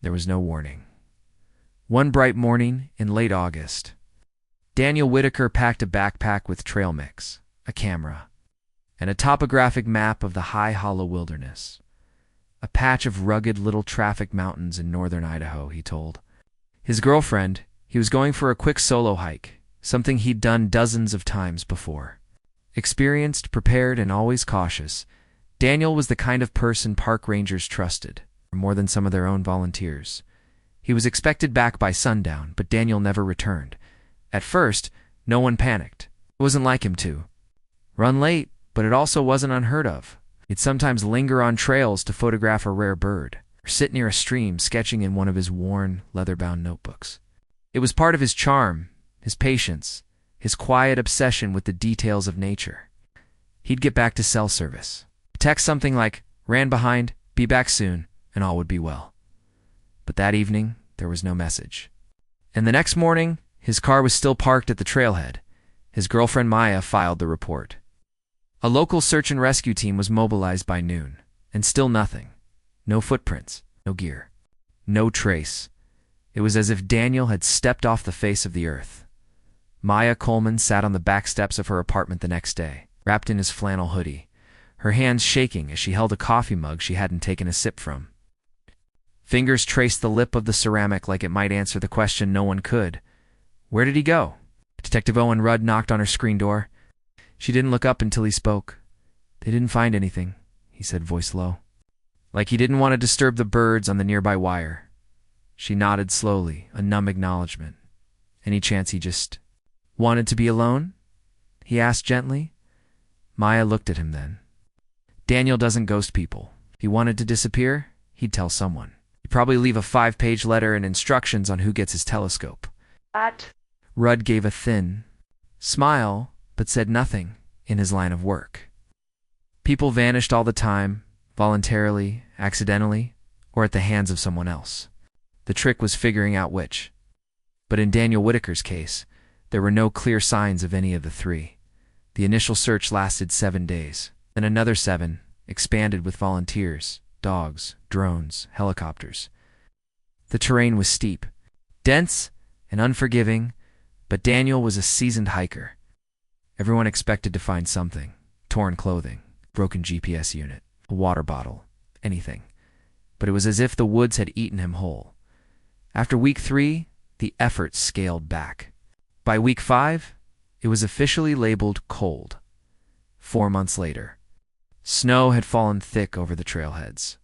There was no warning. One bright morning in late August, Daniel Whitaker packed a backpack with trail mix, a camera, and a topographic map of the high hollow wilderness. A patch of rugged little traffic mountains in northern Idaho, he told. His girlfriend, he was going for a quick solo hike, something he'd done dozens of times before. Experienced, prepared, and always cautious, Daniel was the kind of person park rangers trusted, more than some of their own volunteers. He was expected back by sundown, but Daniel never returned. At first, no one panicked. It wasn't like him to run late, but it also wasn't unheard of. He'd sometimes linger on trails to photograph a rare bird, or sit near a stream sketching in one of his worn, leather-bound notebooks. It was part of his charm, his patience, his quiet obsession with the details of nature. He'd get back to cell service, text something like, "Ran behind, be back soon," and all would be well. But that evening, there was no message. And the next morning, his car was still parked at the trailhead. His girlfriend Maya filed the report. A local search and rescue team was mobilized by noon, and still nothing. No footprints, no gear, no trace. It was as if Daniel had stepped off the face of the earth. Maya Coleman sat on the back steps of her apartment the next day, wrapped in his flannel hoodie, her hands shaking as she held a coffee mug she hadn't taken a sip from. Fingers traced the lip of the ceramic like it might answer the question no one could. Where did he go? Detective Owen Rudd knocked on her screen door. She didn't look up until he spoke. They didn't find anything, he said, voice low, like he didn't want to disturb the birds on the nearby wire. She nodded slowly, a numb acknowledgement. Any chance he just wanted to be alone? He asked gently. Maya looked at him then. Daniel doesn't ghost people. If he wanted to disappear, he'd tell someone. He'd probably leave a 5-page letter and instructions on who gets his telescope. What? Rudd gave a thin smile, but said nothing in his line of work. People vanished all the time, voluntarily, accidentally, or at the hands of someone else. The trick was figuring out which. But in Daniel Whitaker's case, there were no clear signs of any of the three. The initial search lasted 7 days, then another 7, expanded with volunteers, dogs, drones, helicopters. The terrain was steep, dense, and unforgiving, but Daniel was a seasoned hiker. Everyone expected to find something: torn clothing, broken GPS unit, a water bottle, anything. But it was as if the woods had eaten him whole. After week 3, the effort scaled back. By week 5, it was officially labeled cold. 4 months later, snow had fallen thick over the trailheads,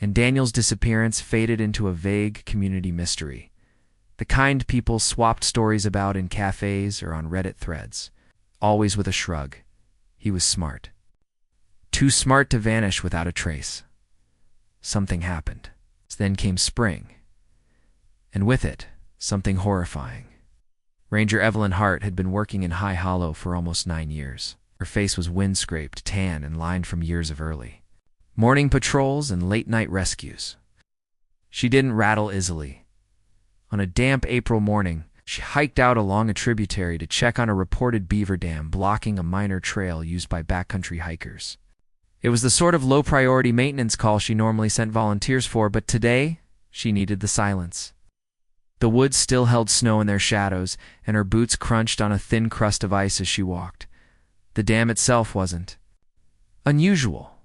and Daniel's disappearance faded into a vague community mystery. The kind people swapped stories about in cafes or on Reddit threads, always with a shrug. He was smart. Too smart to vanish without a trace. Something happened. Then came spring, and with it, something horrifying. Ranger Evelyn Hart had been working in High Hollow for almost 9 years. Her face was wind-scraped, tan, and lined from years of early morning patrols and late-night rescues. She didn't rattle easily. On a damp April morning, she hiked out along a tributary to check on a reported beaver dam blocking a minor trail used by backcountry hikers. It was the sort of low-priority maintenance call she normally sent volunteers for, but today, she needed the silence. The woods still held snow in their shadows, and her boots crunched on a thin crust of ice as she walked. The dam itself wasn't unusual.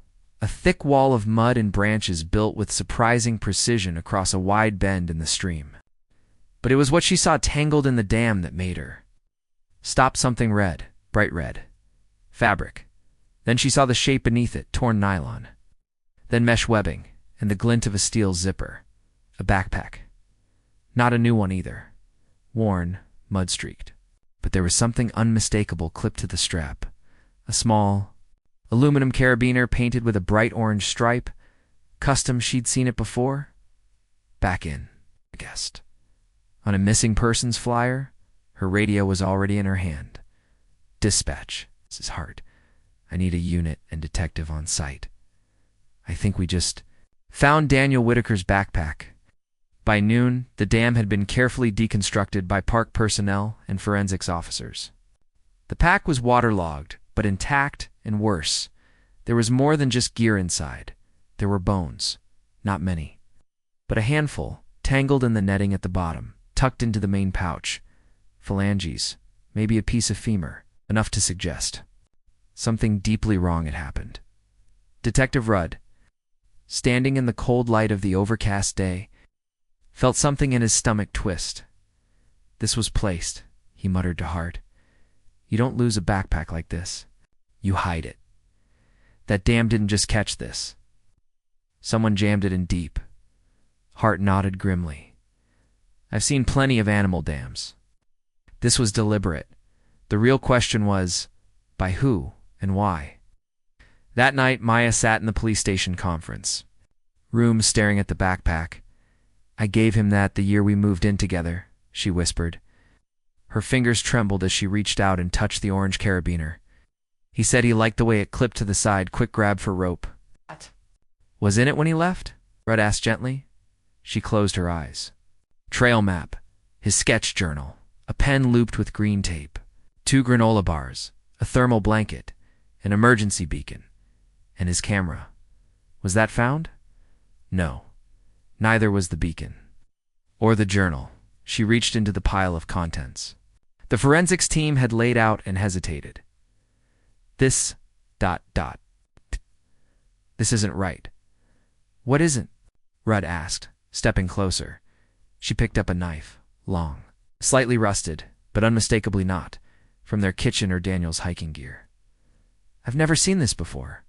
A thick wall of mud and branches built with surprising precision across a wide bend in the stream. But it was what she saw tangled in the dam that made her stop. Something red, bright red. Fabric. Then she saw the shape beneath it, torn nylon. Then mesh webbing, and the glint of a steel zipper. A backpack. Not a new one either. Worn, mud-streaked. But there was something unmistakable clipped to the strap. A small, aluminum carabiner painted with a bright orange stripe. Custom, she'd seen it before. Back in, I guessed. On a missing persons flyer, her radio was already in her hand. Dispatch, Mrs. Hart. I need a unit and detective on site. I think we just found Daniel Whitaker's backpack. By noon, the dam had been carefully deconstructed by park personnel and forensics officers. The pack was waterlogged, but intact and worse. There was more than just gear inside. There were bones. Not many. but a handful, tangled in the netting at the bottom, tucked into the main pouch. Phalanges, maybe a piece of femur, enough to suggest something deeply wrong had happened. Detective Rudd, standing in the cold light of the overcast day, felt something in his stomach twist. This was placed, he muttered to Hart. You don't lose a backpack like this. You hide it. That dam didn't just catch this. Someone jammed it in deep. Hart nodded grimly. I've seen plenty of animal dams. This was deliberate. The real question was, by who and why? That night, Maya sat in the police station conference room staring at the backpack. I gave him that the year we moved in together, she whispered. Her fingers trembled as she reached out and touched the orange carabiner. He said he liked the way it clipped to the side, quick grab for rope. What was in it when he left? Rudd asked gently. She closed her eyes. Trail map, his sketch journal, a pen looped with green tape, 2 granola bars, a thermal blanket, an emergency beacon, and his camera. Was that found? No. Neither was the beacon. Or the journal. She reached into the pile of contents. The forensics team had laid out and hesitated. This... This isn't right. What isn't? Rudd asked, stepping closer. She picked up a knife, long, slightly rusted, but unmistakably not, from their kitchen or Daniel's hiking gear. I've never seen this before.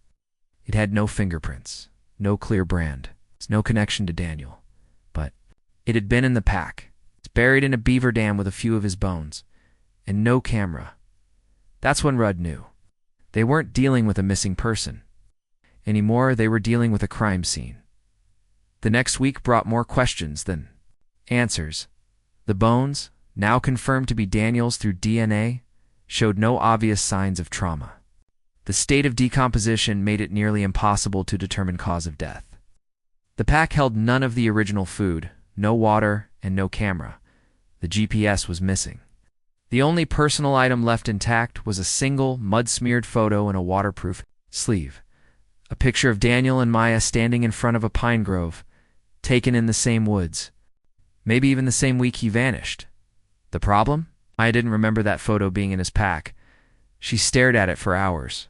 It had no fingerprints, no clear brand, no connection to Daniel. But it had been in the pack. It's buried in a beaver dam with a few of his bones, and no camera. That's when Rudd knew. They weren't dealing with a missing person. Anymore, they were dealing with a crime scene. The next week brought more questions than answers. The bones, now confirmed to be Daniel's through DNA, showed no obvious signs of trauma. The state of decomposition made it nearly impossible to determine cause of death. The pack held none of the original food, no water, and no camera. The GPS was missing. The only personal item left intact was a single, mud-smeared photo in a waterproof sleeve. A picture of Daniel and Maya standing in front of a pine grove, taken in the same woods. Maybe even the same week he vanished. The problem? Maya didn't remember that photo being in his pack. She stared at it for hours.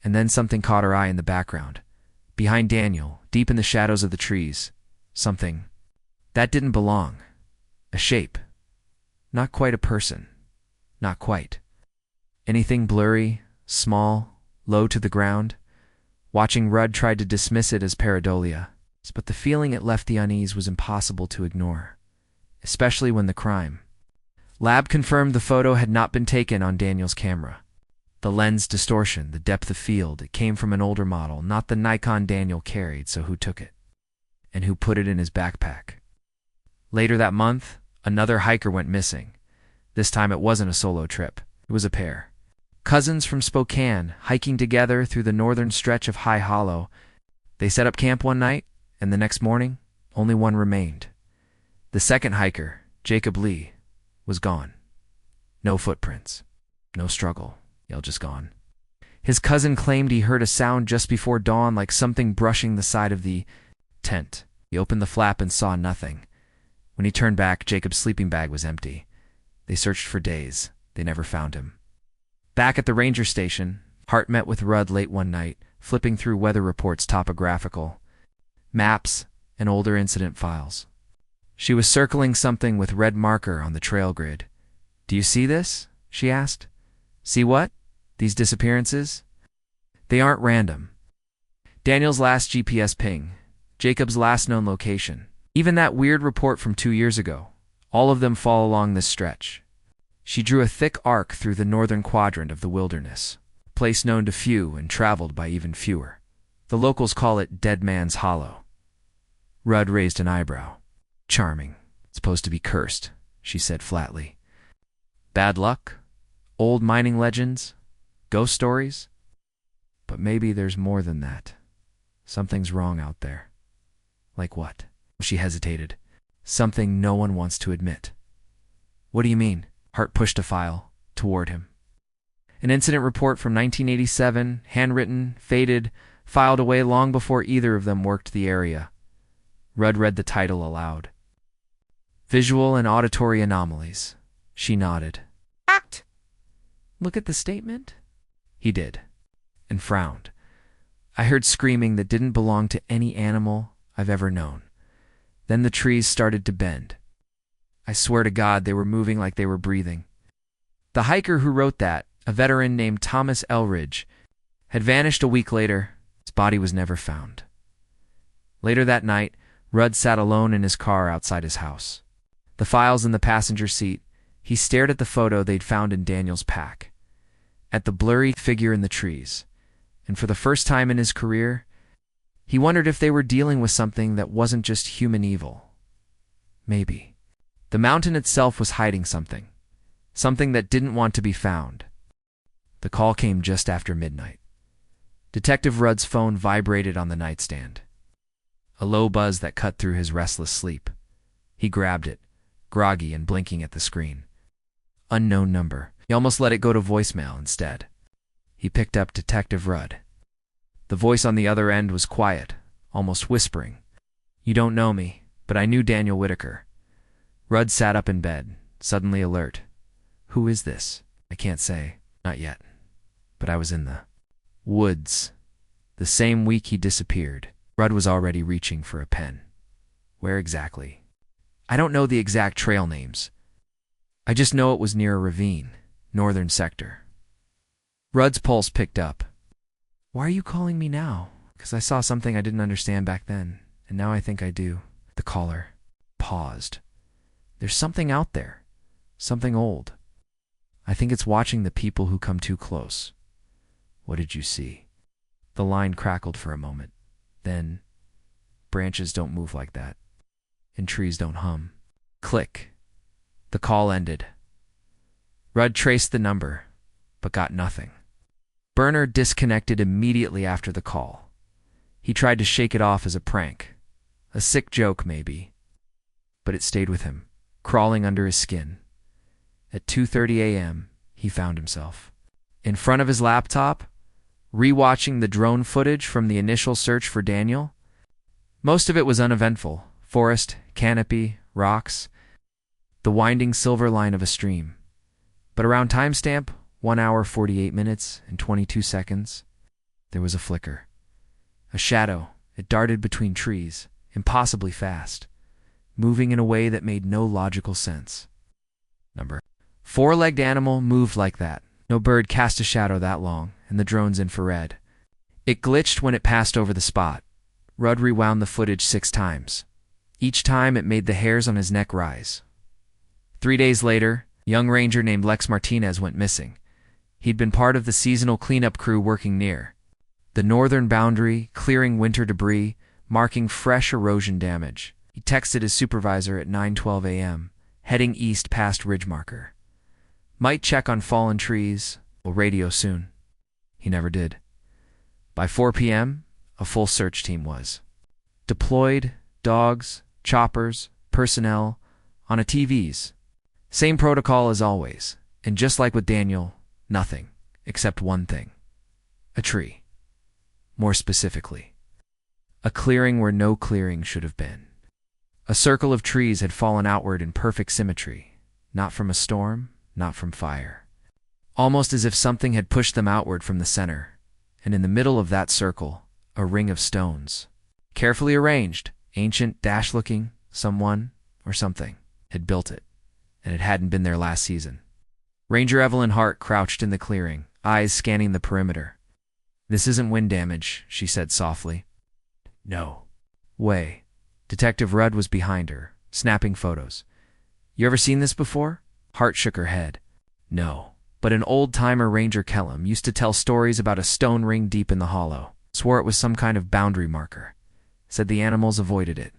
And then something caught her eye in the background. Behind Daniel, deep in the shadows of the trees. Something. That didn't belong. A shape. Not quite a person. Not quite. Anything blurry, small, low to the ground. Watching Rudd tried to dismiss it as pareidolia, but the feeling it left the unease was impossible to ignore. Especially when the crime. Lab confirmed the photo had not been taken on Daniel's camera. The lens distortion, the depth of field, it came from an older model, not the Nikon Daniel carried, so who took it? And who put it in his backpack? Later that month, another hiker went missing. This time it wasn't a solo trip. It was a pair. Cousins from Spokane, hiking together through the northern stretch of High Hollow. They set up camp one night, and the next morning, only one remained. The second hiker, Jacob Lee, was gone. No footprints. No struggle. Just gone. His cousin claimed he heard a sound just before dawn, like something brushing the side of the tent. He opened the flap and saw nothing. When he turned back, Jacob's sleeping bag was empty. They searched for days. They never found him. Back at the ranger station, Hart met with Rudd late one night, flipping through weather reports, topographical maps, and older incident files. She was circling something with red marker on the trail grid. Do you see this? She asked. See what? These disappearances? They aren't random. Daniel's last GPS ping, Jacob's last known location, even that weird report from 2 years ago, all of them fall along this stretch. She drew a thick arc through the northern quadrant of the wilderness, a place known to few and traveled by even fewer. The locals call it Dead Man's Hollow. Rudd raised an eyebrow. Charming. It's supposed to be cursed, she said flatly. Bad luck? Old mining legends? Ghost stories? But maybe there's more than that. Something's wrong out there. Like what? She hesitated. Something no one wants to admit. What do you mean? Hart pushed a file toward him. An incident report from 1987, handwritten, faded, filed away long before either of them worked the area. Rudd read the title aloud. Visual and auditory anomalies. She nodded. Act! Look at the statement? He did, and frowned. I heard screaming that didn't belong to any animal I've ever known. Then the trees started to bend. I swear to God, they were moving like they were breathing. The hiker who wrote that, a veteran named Thomas Elridge, had vanished a week later. His body was never found. Later that night, Rudd sat alone in his car outside his house. The files in the passenger seat, he stared at the photo they'd found in Daniel's pack, at the blurry figure in the trees, and for the first time in his career, he wondered if they were dealing with something that wasn't just human evil. Maybe. The mountain itself was hiding something, something that didn't want to be found. The call came just after midnight. Detective Rudd's phone vibrated on the nightstand. A low buzz that cut through his restless sleep. He grabbed it, groggy and blinking at the screen. Unknown number. He almost let it go to voicemail instead. He picked up Detective Rudd. The voice on the other end was quiet, almost whispering. You don't know me, but I knew Daniel Whitaker. Rudd sat up in bed, suddenly alert. Who is this? I can't say. Not yet. But I was in the woods. The same week he disappeared. Rudd was already reaching for a pen. Where exactly? I don't know the exact trail names. I just know it was near a ravine, northern sector. Rudd's pulse picked up. Why are you calling me now? Because I saw something I didn't understand back then, and now I think I do. The caller paused. There's something out there. Something old. I think it's watching the people who come too close. What did you see? The line crackled for a moment. Then, branches don't move like that, and trees don't hum. Click. The call ended. Rudd traced the number, but got nothing. Burner disconnected immediately after the call. He tried to shake it off as a prank. A sick joke, maybe. But it stayed with him, crawling under his skin. At 2:30 a.m., he found himself in front of his laptop, rewatching the drone footage from the initial search for Daniel. Most of it was uneventful. Forest, canopy, rocks, the winding silver line of a stream. But around timestamp, 1 hour, 48 minutes, and 22 seconds, there was a flicker. A shadow. It darted between trees, impossibly fast, moving in a way that made no logical sense. Number. Four-legged animal moved like that. No bird cast a shadow that long, and the drone's infrared. It glitched when it passed over the spot. Rudd rewound the footage 6 times. Each time it made the hairs on his neck rise. 3 days later, a young ranger named Lex Martinez went missing. He'd been part of the seasonal cleanup crew working near the northern boundary, clearing winter debris, marking fresh erosion damage. He texted his supervisor at 9:12 a.m., heading east past Ridge Marker. Might check on fallen trees, will radio soon. He never did. By 4 p.m., a full search team was deployed, dogs, choppers, personnel, on ATVs. Same protocol as always, and just like with Daniel, nothing, except one thing. A tree. More specifically, a clearing where no clearing should have been. A circle of trees had fallen outward in perfect symmetry, not from a storm, not from fire. Almost as if something had pushed them outward from the center, and in the middle of that circle, a ring of stones. Carefully arranged, ancient, dash-looking, someone, or something, had built it, and it hadn't been there last season. Ranger Evelyn Hart crouched in the clearing, eyes scanning the perimeter. This isn't wind damage, she said softly. No way. Detective Rudd was behind her, snapping photos. You ever seen this before? Hart shook her head. No, but an old-timer Ranger Kellum used to tell stories about a stone ring deep in the hollow. Swore it was some kind of boundary marker. Said the animals avoided it.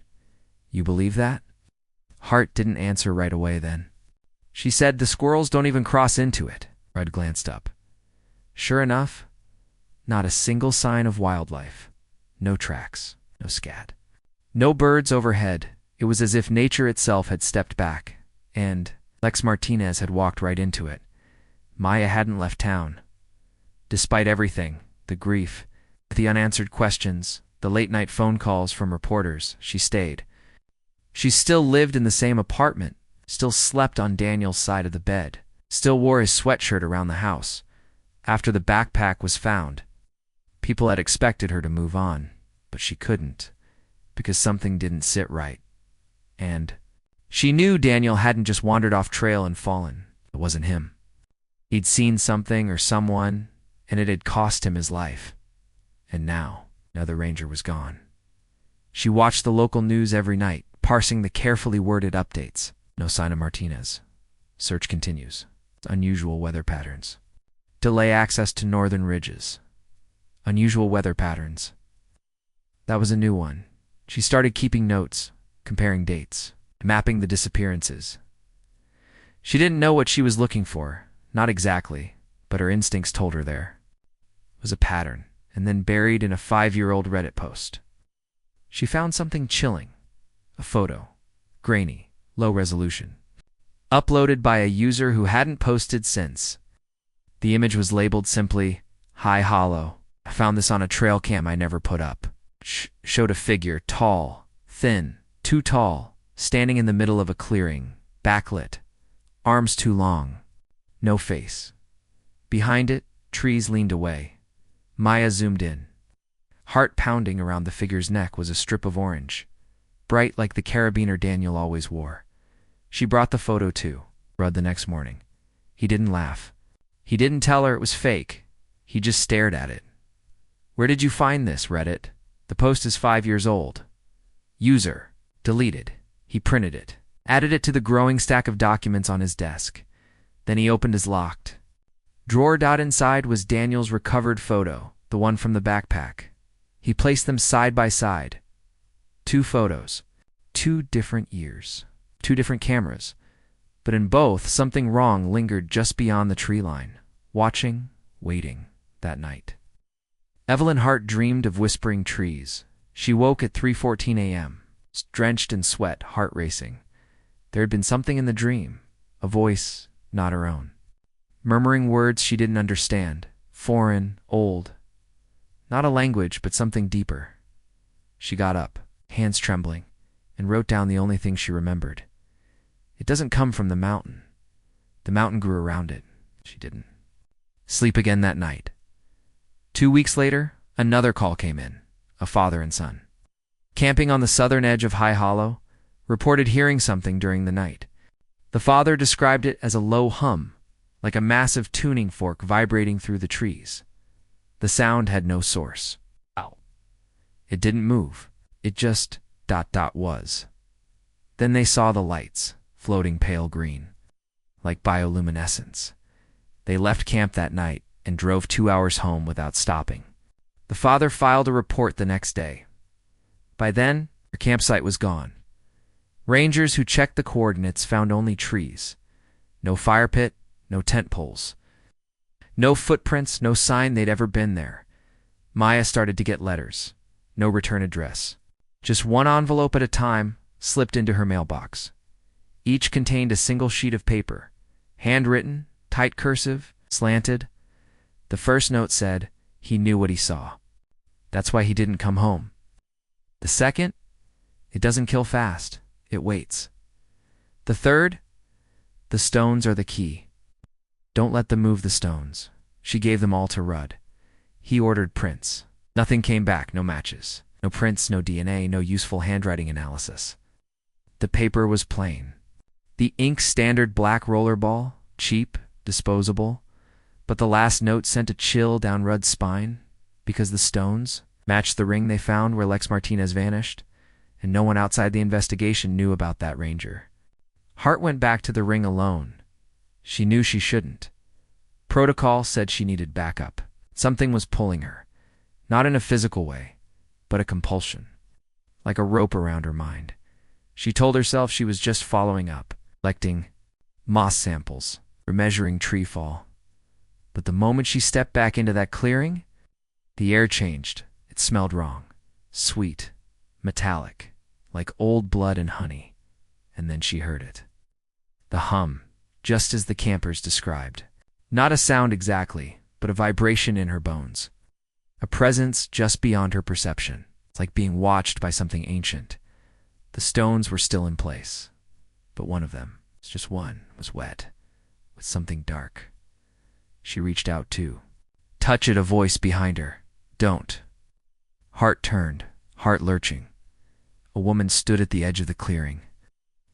You believe that? Hart didn't answer right away then. She said the squirrels don't even cross into it. Rudd glanced up. Sure enough, not a single sign of wildlife. No tracks, no scat. No birds overhead. It was as if nature itself had stepped back, and Lex Martinez had walked right into it. Maya hadn't left town. Despite everything, the grief, the unanswered questions, the late-night phone calls from reporters, she stayed. She still lived in the same apartment, still slept on Daniel's side of the bed, still wore his sweatshirt around the house. After the backpack was found, people had expected her to move on, but she couldn't, because something didn't sit right. And she knew Daniel hadn't just wandered off trail and fallen. It wasn't him. He'd seen something or someone, and it had cost him his life. And now the ranger was gone. She watched the local news every night, parsing the carefully worded updates. No sign of Martinez. Search continues. Unusual weather patterns. Delay access to northern ridges. Unusual weather patterns. That was a new one. She started keeping notes, comparing dates, mapping the disappearances. She didn't know what she was looking for, not exactly, but her instincts told her there. It was a pattern, and then buried in a 5-year-old Reddit post. She found something chilling. A photo. Grainy, low resolution. Uploaded by a user who hadn't posted since. The image was labeled simply, "High Hollow. I found this on a trail cam I never put up." Showed a figure, tall, thin, too tall, standing in the middle of a clearing, backlit, arms too long, no face. Behind it, trees leaned away. Maya zoomed in. Heart pounding around the figure's neck was a strip of orange, bright like the carabiner Daniel always wore. She brought the photo to Rudd the next morning. He didn't laugh. He didn't tell her it was fake. He just stared at it. "Where did you find this, Reddit? The post is 5 years old." User. Deleted. He printed it, added it to the growing stack of documents on his desk. Then he opened his locked drawer. Inside was Daniel's recovered photo, the one from the backpack. He placed them side by side. 2 photos, 2 different years, 2 different cameras. But in both, something wrong lingered just beyond the tree line, watching, waiting, that night. Evelyn Hart dreamed of whispering trees. She woke at 3:14 a.m., drenched in sweat, heart racing. There had been something in the dream, a voice, not her own. Murmuring words she didn't understand, foreign, old. Not a language, but something deeper. She got up, hands trembling, and wrote down the only thing she remembered. It doesn't come from the mountain. The mountain grew around it. She didn't sleep again that night. 2 weeks later, another call came in, a father and son. Camping on the southern edge of High Hollow, reported hearing something during the night. The father described it as a low hum, like a massive tuning fork vibrating through the trees. The sound had no source. It didn't move. It just ... was. Then they saw the lights, floating pale green, like bioluminescence. They left camp that night and drove 2 hours home without stopping. The father filed a report the next day. By then, their campsite was gone. Rangers who checked the coordinates found only trees. No fire pit, no tent poles. No footprints, no sign they'd ever been there. Maya started to get letters. No return address. Just one envelope at a time slipped into her mailbox. Each contained a single sheet of paper, handwritten, tight cursive, slanted. The first note said he knew what he saw. That's why he didn't come home. The second, it doesn't kill fast, it waits. The third, the stones are the key. Don't let them move the stones. She gave them all to Rudd. He ordered prints. Nothing came back, no matches. No prints, no DNA, no useful handwriting analysis. The paper was plain. The ink standard black rollerball, cheap, disposable. But the last note sent a chill down Rudd's spine, because the stones matched the ring they found where Lex Martinez vanished, and no one outside the investigation knew about that ranger. Hart went back to the ring alone. She knew she shouldn't. Protocol said she needed backup. Something was pulling her, not in a physical way, but a compulsion, like a rope around her mind. She told herself she was just following up, collecting moss samples, or measuring tree fall. But the moment she stepped back into that clearing, the air changed. It smelled wrong, sweet, metallic, like old blood and honey. And then she heard it. The hum, just as the campers described. Not a sound exactly, but a vibration in her bones. A presence just beyond her perception. It's like being watched by something ancient. The stones were still in place, but one of them, just one, was wet, with something dark. She reached out too. "Touch it," a voice behind her. "Don't." Hart turned, heart lurching. A woman stood at the edge of the clearing.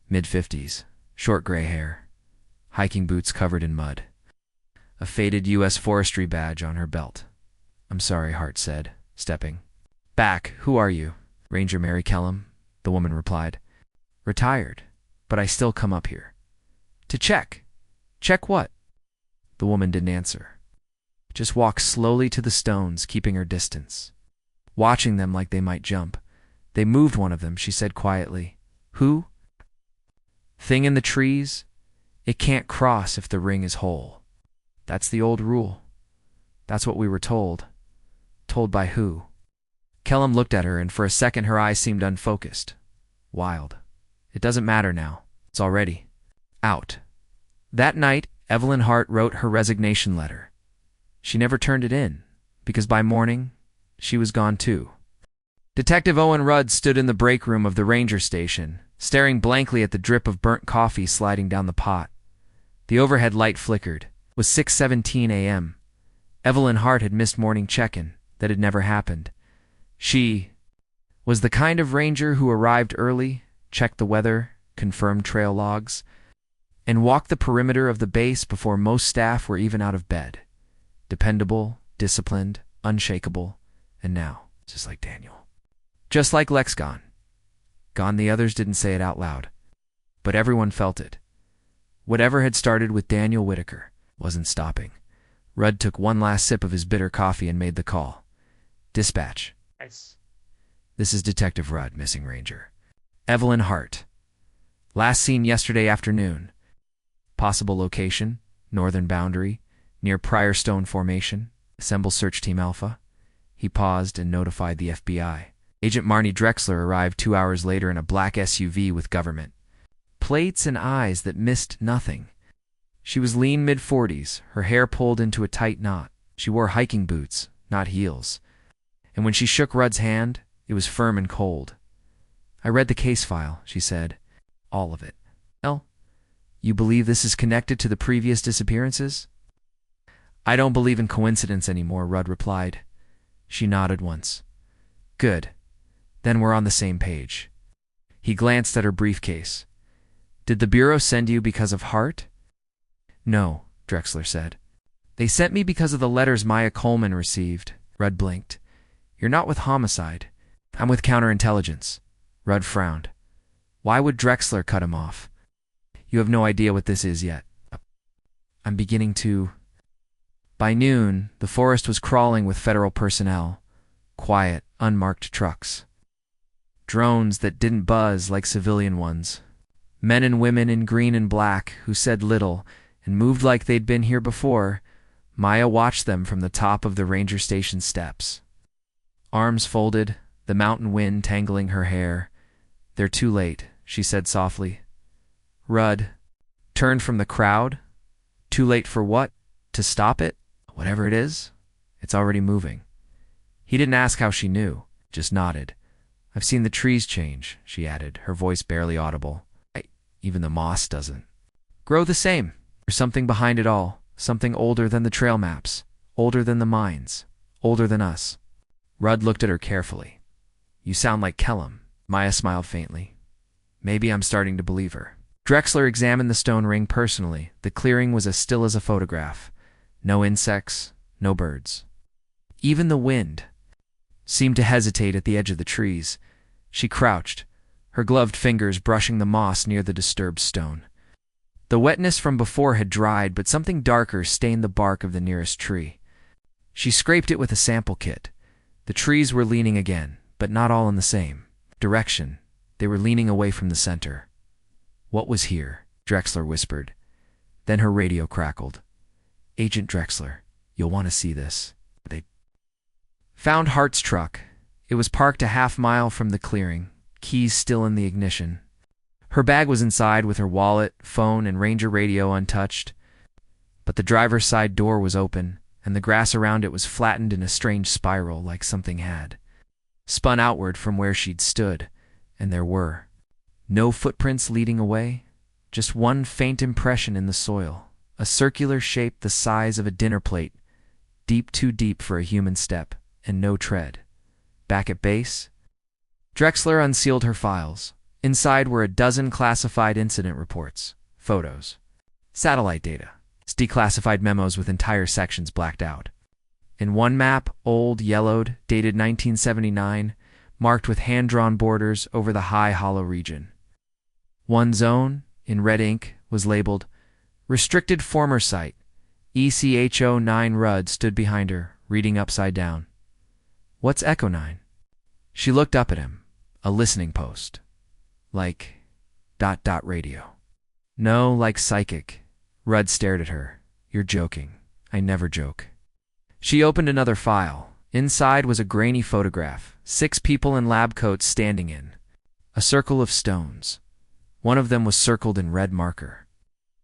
Mid-50s, short gray hair, hiking boots covered in mud, a faded U.S. forestry badge on her belt. "I'm sorry," Hart said, stepping back. "Who are you?" "Ranger Mary Kellum," the woman replied. "Retired, but I still come up here." "To check." "Check what?" The woman didn't answer. Just walked slowly to the stones, keeping her distance, watching them like they might jump. "They moved one of them," she said quietly. "Who?" "Thing in the trees. It can't cross if the ring is whole. That's the old rule. That's what we were told." "Told by who?" Kellum looked at her, and for a second her eyes seemed unfocused. "Wild. It doesn't matter now. It's already out." That night, Evelyn Hart wrote her resignation letter. She never turned it in, because by morning, she was gone too. Detective Owen Rudd stood in the break room of the ranger station, staring blankly at the drip of burnt coffee sliding down the pot. The overhead light flickered. It was 6:17 a.m. Evelyn Hart had missed morning check-in. That had never happened. She was the kind of ranger who arrived early, checked the weather, confirmed trail logs, and walked the perimeter of the base before most staff were even out of bed. Dependable, disciplined, unshakable, and now, just like Daniel. Just like Lex gone. Gone, the others didn't say it out loud, but everyone felt it. Whatever had started with Daniel Whitaker wasn't stopping. Rudd took one last sip of his bitter coffee and made the call. "Dispatch. Nice. This is Detective Rudd, missing ranger. Evelyn Hart. Last seen yesterday afternoon. Possible location, northern boundary, near Prior Stone Formation. Assemble search team Alpha." He paused and notified the FBI. Agent Marnie Drexler arrived 2 hours later in a black SUV with government plates and eyes that missed nothing. She was lean mid-40s, her hair pulled into a tight knot. She wore hiking boots, not heels. And when she shook Rudd's hand, it was firm and cold. "I read the case file," she said. "All of it." "Well, you believe this is connected to the previous disappearances?" "I don't believe in coincidence anymore," Rudd replied. She nodded once. "Good. Then we're on the same page." He glanced at her briefcase. "Did the Bureau send you because of Hart?" "No," Drexler said. "They sent me because of the letters Maya Coleman received." Rudd blinked. "You're not with homicide." "I'm with counterintelligence." Rudd frowned. Why would Drexler cut him off? "You have no idea what this is yet." "I'm beginning to." By noon, the forest was crawling with federal personnel. Quiet, unmarked trucks. Drones that didn't buzz like civilian ones. Men and women in green and black who said little and moved like they'd been here before. Maya watched them from the top of the ranger station steps. Arms folded, the mountain wind tangling her hair. "They're too late," she said softly. Rudd turned from the crowd. "Too late for what? To stop it? Whatever it is, it's already moving." He didn't ask how she knew, just nodded. "I've seen the trees change," she added, her voice barely audible. Even the moss doesn't grow the same. There's something behind it all, something older than the trail maps, older than the mines, older than us. Rudd looked at her carefully. "You sound like Kellum." Maya smiled faintly. "Maybe I'm starting to believe her." Drexler examined the stone ring personally. The clearing was as still as a photograph. No insects, no birds. Even the wind seemed to hesitate at the edge of the trees. She crouched, her gloved fingers brushing the moss near the disturbed stone. The wetness from before had dried, but something darker stained the bark of the nearest tree. She scraped it with a sample kit. The trees were leaning again, but not all in the same direction. They were leaning away from the center. "What was here?" Drexler whispered. Then her radio crackled. "Agent Drexler, you'll want to see this." They found Hart's truck. It was parked a half-mile from the clearing, keys still in the ignition. Her bag was inside with her wallet, phone, and ranger radio untouched. But the driver's side door was open, and the grass around it was flattened in a strange spiral like something had spun outward from where she'd stood, and there were no footprints leading away, just one faint impression in the soil, a circular shape the size of a dinner plate, deep too deep for a human step, and no tread. Back at base, Drexler unsealed her files. Inside were a dozen classified incident reports, photos, satellite data, declassified memos with entire sections blacked out. In one map, old, yellowed, dated 1979, marked with hand-drawn borders over the high hollow region. One zone, in red ink, was labeled Restricted Former Site. ECHO 9 Rudd stood behind her, reading upside down. What's Echo 9? She looked up at him. A listening post. Like... radio. No, like psychic. Rudd stared at her. You're joking. I never joke. She opened another file. Inside was a grainy photograph. 6 people in lab coats standing in a circle of stones. One of them was circled in red marker.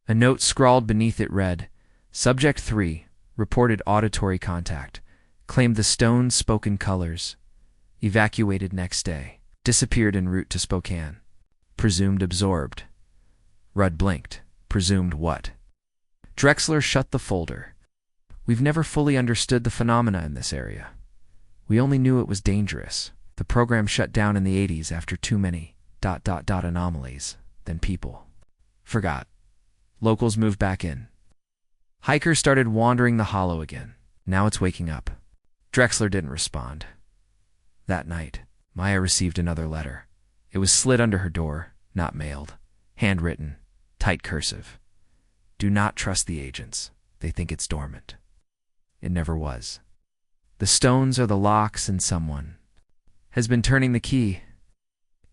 A note scrawled beneath it read, Subject 3, reported auditory contact, claimed the stones spoke in colors, evacuated next day, disappeared en route to Spokane, presumed absorbed. Rudd blinked. Presumed what? Drexler shut the folder. We've never fully understood the phenomena in this area. We only knew it was dangerous. The program shut down in the 80s after too many ... anomalies. Then people forgot. Locals moved back in. Hikers started wandering the hollow again. Now it's waking up. Drexler didn't respond. That night, Maya received another letter. It was slid under her door, not mailed. Handwritten, tight cursive. Do not trust the agents. They think it's dormant. It never was. The stones are the locks and someone has been turning the key.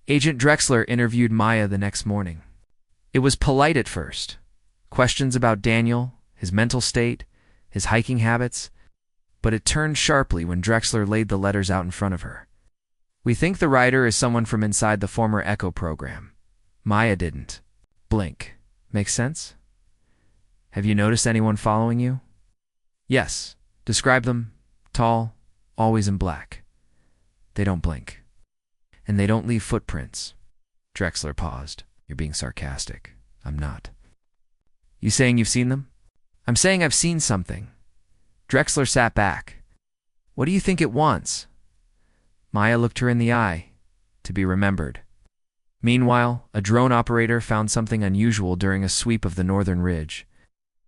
Agent Drexler interviewed Maya the next morning. It was polite at first. Questions about Daniel, his mental state, his hiking habits, but it turned sharply when Drexler laid the letters out in front of her. We think the writer is someone from inside the former Echo program. Maya didn't blink. Makes sense? Have you noticed anyone following you? Yes. Describe them. Tall, always in black. They don't blink. And they don't leave footprints. Drexler paused. You're being sarcastic. I'm not. You saying you've seen them? I'm saying I've seen something. Drexler sat back. What do you think it wants? Maya looked her in the eye. To be remembered. Meanwhile, a drone operator found something unusual during a sweep of the northern ridge.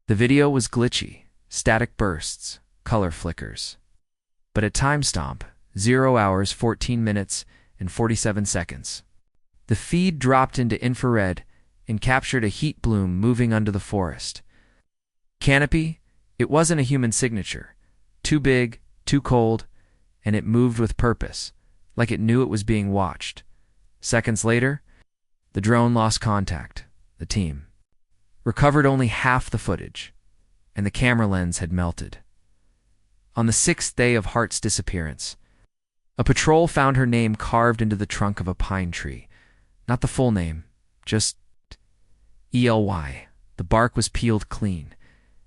The video was glitchy, static bursts, color flickers. But at timestamp, 0 hours, 14 minutes, and 47 seconds. The feed dropped into infrared and captured a heat bloom moving under the forest. Canopy, it wasn't a human signature. Too big, too cold, and it moved with purpose, like it knew it was being watched. Seconds later, the drone lost contact. The team recovered only half the footage, and the camera lens had melted. On the 6th day of Hart's disappearance, a patrol found her name carved into the trunk of a pine tree. Not the full name, just ELY. The bark was peeled clean,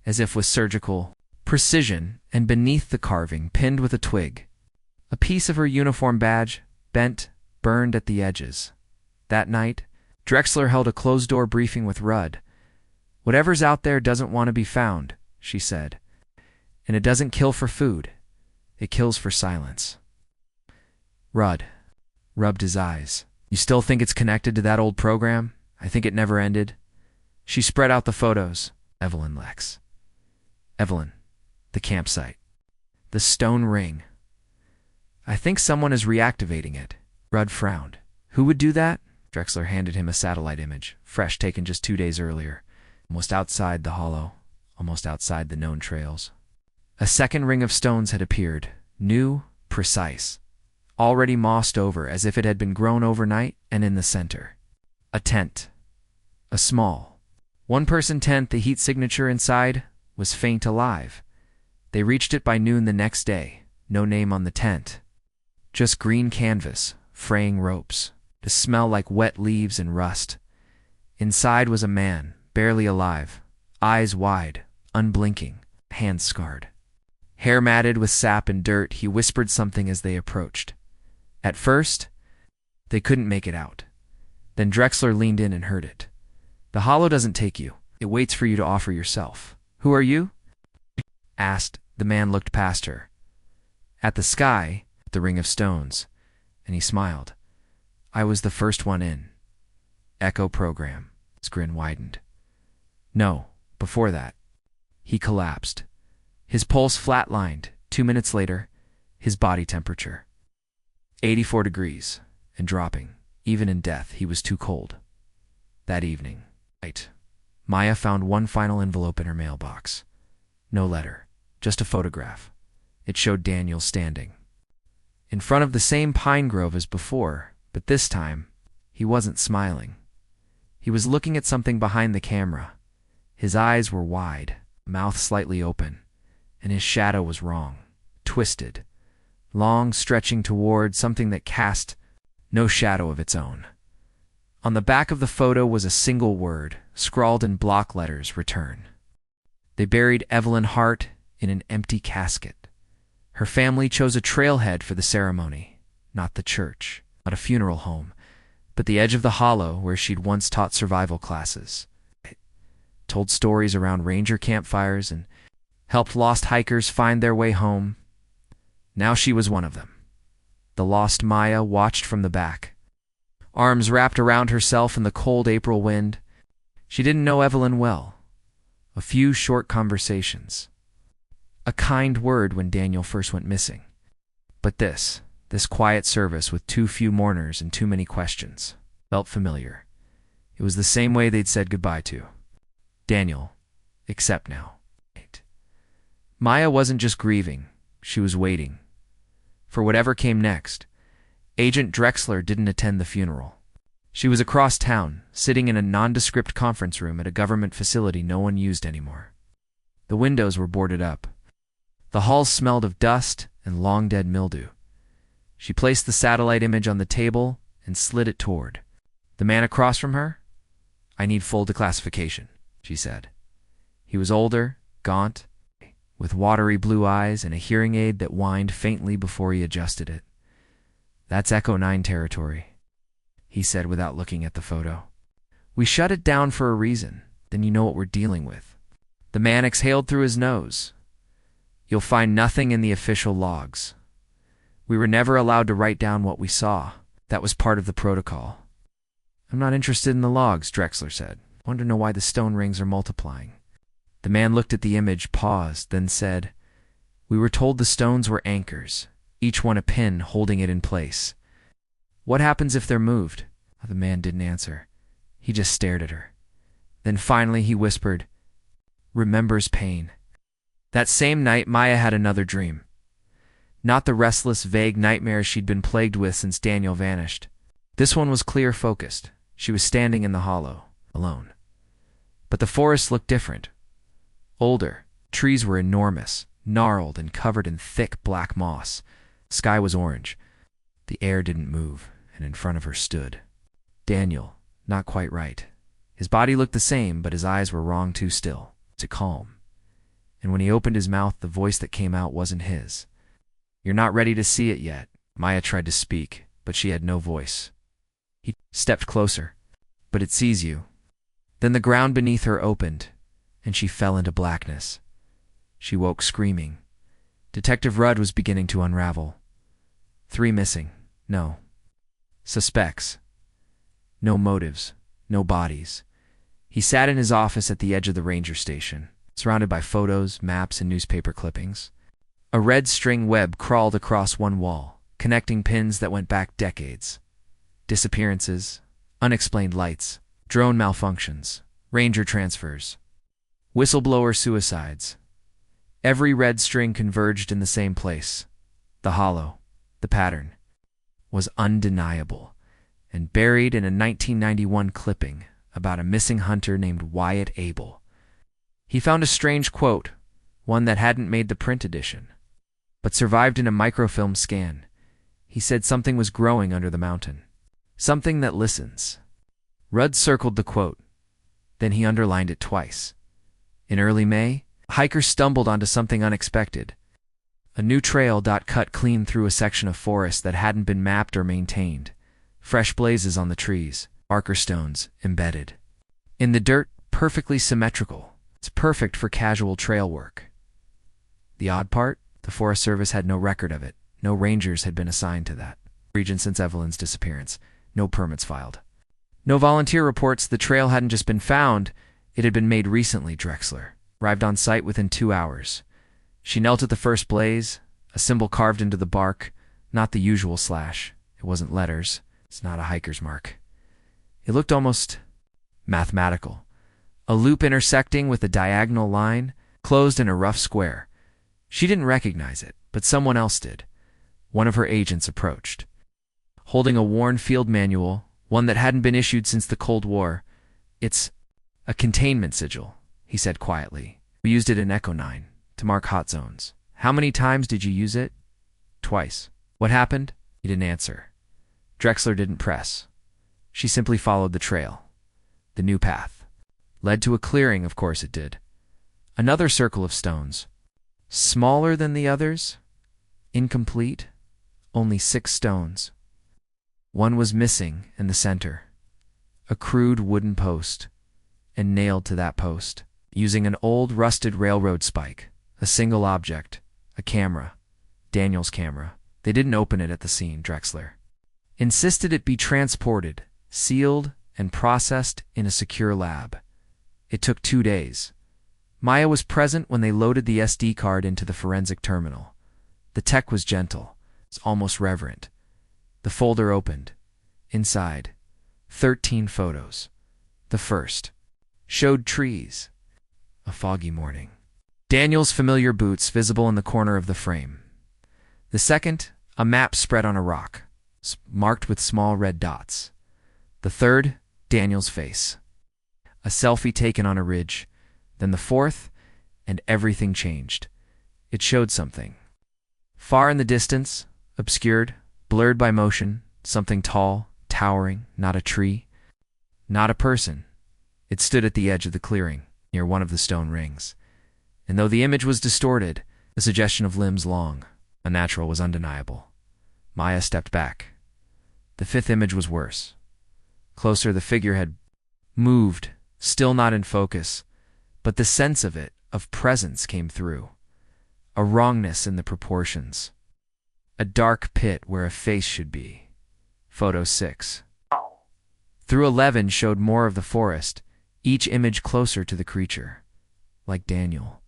as if with surgical precision, and beneath the carving, pinned with a twig, a piece of her uniform badge, bent, burned at the edges. That night, Drexler held a closed-door briefing with Rudd. Whatever's out there doesn't want to be found, she said. And it doesn't kill for food. It kills for silence. Rudd rubbed his eyes. You still think it's connected to that old program? I think it never ended. She spread out the photos. Evelyn Lex. Evelyn. The campsite. The stone ring. I think someone is reactivating it. Rudd frowned. Who would do that? Drexler handed him a satellite image, fresh, taken just 2 days earlier. Almost outside the hollow, almost outside the known trails. A second ring of stones had appeared, new, precise, already mossed over as if it had been grown overnight, and in the center. A tent. A small, one-person tent. The heat signature inside was faint alive. They reached it by noon the next day. No name on the tent. Just green canvas, fraying ropes, to smell like wet leaves and rust. Inside was a man, barely alive, eyes wide, unblinking, hands scarred. Hair matted with sap and dirt, he whispered something as they approached. At first, they couldn't make it out. Then Drexler leaned in and heard it. "The hollow doesn't take you. It waits for you to offer yourself." "Who are you?" asked. The man looked past her, at the sky, at the ring of stones, and he smiled. "I was the first one in. Echo program." His grin widened. "No, before that." He collapsed. His pulse flatlined. 2 minutes later, his body temperature 84 degrees, and dropping. Even in death, he was too cold. That evening, Maya found one final envelope in her mailbox. No letter, just a photograph. It showed Daniel standing in front of the same pine grove as before, but this time, he wasn't smiling. He was looking at something behind the camera. His eyes were wide, mouth slightly open, and his shadow was wrong, twisted, long, stretching toward something that cast no shadow of its own. On the back of the photo was a single word, scrawled in block letters: return. They buried Evelyn Hart in an empty casket. Her family chose a trailhead for the ceremony, not the church, not a funeral home, but the edge of the hollow where she'd once taught survival classes, told stories around ranger campfires, and helped lost hikers find their way home. Now she was one of them. The lost Maya watched from the back, arms wrapped around herself in the cold April wind. She didn't know Evelyn well. A few short conversations. A kind word when Daniel first went missing. But this quiet service with too few mourners and too many questions, felt familiar. It was the same way they'd said goodbye to Daniel, except now. Maya wasn't just grieving, she was waiting. For whatever came next. Agent Drexler didn't attend the funeral. She was across town, sitting in a nondescript conference room at a government facility no one used anymore. The windows were boarded up. The halls smelled of dust and long-dead mildew. She placed the satellite image on the table and slid it toward the man across from her. "I need full declassification," she said. He was older, gaunt, with watery blue eyes and a hearing aid that whined faintly before he adjusted it. "That's Echo 9 territory," he said without looking at the photo. "We shut it down for a reason, then you know what we're dealing with." The man exhaled through his nose. "You'll find nothing in the official logs. We were never allowed to write down what we saw. That was part of the protocol." "I'm not interested in the logs," Drexler said. "I want to know why the stone rings are multiplying." The man looked at the image, paused, then said, "We were told the stones were anchors, each one a pin holding it in place. What happens if they're moved?" The man didn't answer. He just stared at her. Then finally he whispered, "Remembers pain." That same night, Maya had another dream. Not the restless, vague nightmares she'd been plagued with since Daniel vanished. This one was clear, focused. She was standing in the hollow, alone. But the forest looked different. Older. Trees were enormous, gnarled and covered in thick black moss. Sky was orange. The air didn't move, and in front of her stood Daniel, not quite right. His body looked the same, but his eyes were wrong too still, too calm. And when he opened his mouth, the voice that came out wasn't his. "You're not ready to see it yet." Maya tried to speak, but she had no voice. He stepped closer. "But it sees you." Then the ground beneath her opened, and she fell into blackness. She woke screaming. Detective Rudd was beginning to unravel. 3 missing. No. Suspects. No motives. No bodies. He sat in his office at the edge of the ranger station, surrounded by photos, maps, and newspaper clippings. A red string web crawled across one wall, connecting pins that went back decades. Disappearances, unexplained lights, drone malfunctions, ranger transfers, whistleblower suicides. Every red string converged in the same place. The hollow, the pattern, was undeniable, and buried in a 1991 clipping about a missing hunter named Wyatt Abel. He found a strange quote, one that hadn't made the print edition, but survived in a microfilm scan. He said something was growing under the mountain. Something that listens. Rudd circled the quote. Then he underlined it twice. In early May, a hiker stumbled onto something unexpected. A new trail cut clean through a section of forest that hadn't been mapped or maintained. Fresh blazes on the trees, marker stones embedded. In the dirt, perfectly symmetrical. It's perfect for casual trail work. The odd part? The Forest Service had no record of it. No rangers had been assigned to that region since Evelyn's disappearance. No permits filed. No volunteer reports. The trail hadn't just been found, it had been made recently. Drexler arrived on site within 2 hours. She knelt at the first blaze, a symbol carved into the bark, not the usual slash. It wasn't letters. It's not a hiker's mark. It looked almost mathematical. A loop intersecting with a diagonal line, closed in a rough square. She didn't recognize it, but someone else did. One of her agents approached, holding a worn field manual, one that hadn't been issued since the Cold War. "It's a containment sigil," he said quietly. "We used it in Echo 9 to mark hot zones." "How many times did you use it?" "Twice." "What happened?" He didn't answer. Drexler didn't press. She simply followed the trail. The new path led to a clearing. Of course it did. Another circle of stones. Smaller than the others. Incomplete. Only 6 stones. One was missing in the center. A crude wooden post. And nailed to that post, using an old rusted railroad spike. A single object. A camera. Daniel's camera. They didn't open it at the scene. Drexler insisted it be transported, sealed, and processed in a secure lab. It took 2 days. Maya was present when they loaded the SD card into the forensic terminal. The tech was gentle. It's almost reverent. The folder opened. Inside, 13 photos. The first showed trees. A foggy morning. Daniel's familiar boots visible in the corner of the frame. The second, a map spread on a rock, marked with small red dots. The third, Daniel's face. A selfie taken on a ridge. Then the fourth, and everything changed. It showed something. Far in the distance, obscured, blurred by motion, something tall, towering, not a tree, not a person. It stood at the edge of the clearing, near one of the stone rings. And though the image was distorted, the suggestion of limbs long, unnatural, was undeniable. Maya stepped back. The fifth image was worse. Closer, the figure had moved, still not in focus, but the sense of it, of presence, came through. A wrongness in the proportions. A dark pit where a face should be. Photo 6. Through 11 showed more of the forest, each image closer to the creature. Like Daniel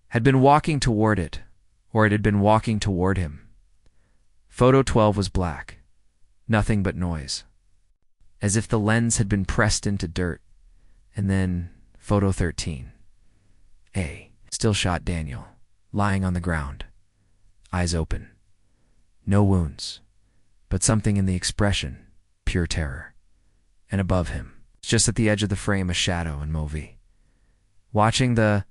had been walking toward it, or it had been walking toward him. Photo 12 was black. Nothing but noise. As if the lens had been pressed into dirt. And then photo 13. Still shot Daniel, lying on the ground. Eyes open. No wounds, but something in the expression, pure terror. And above him, just at the edge of the frame, a shadow in mauve. Watching the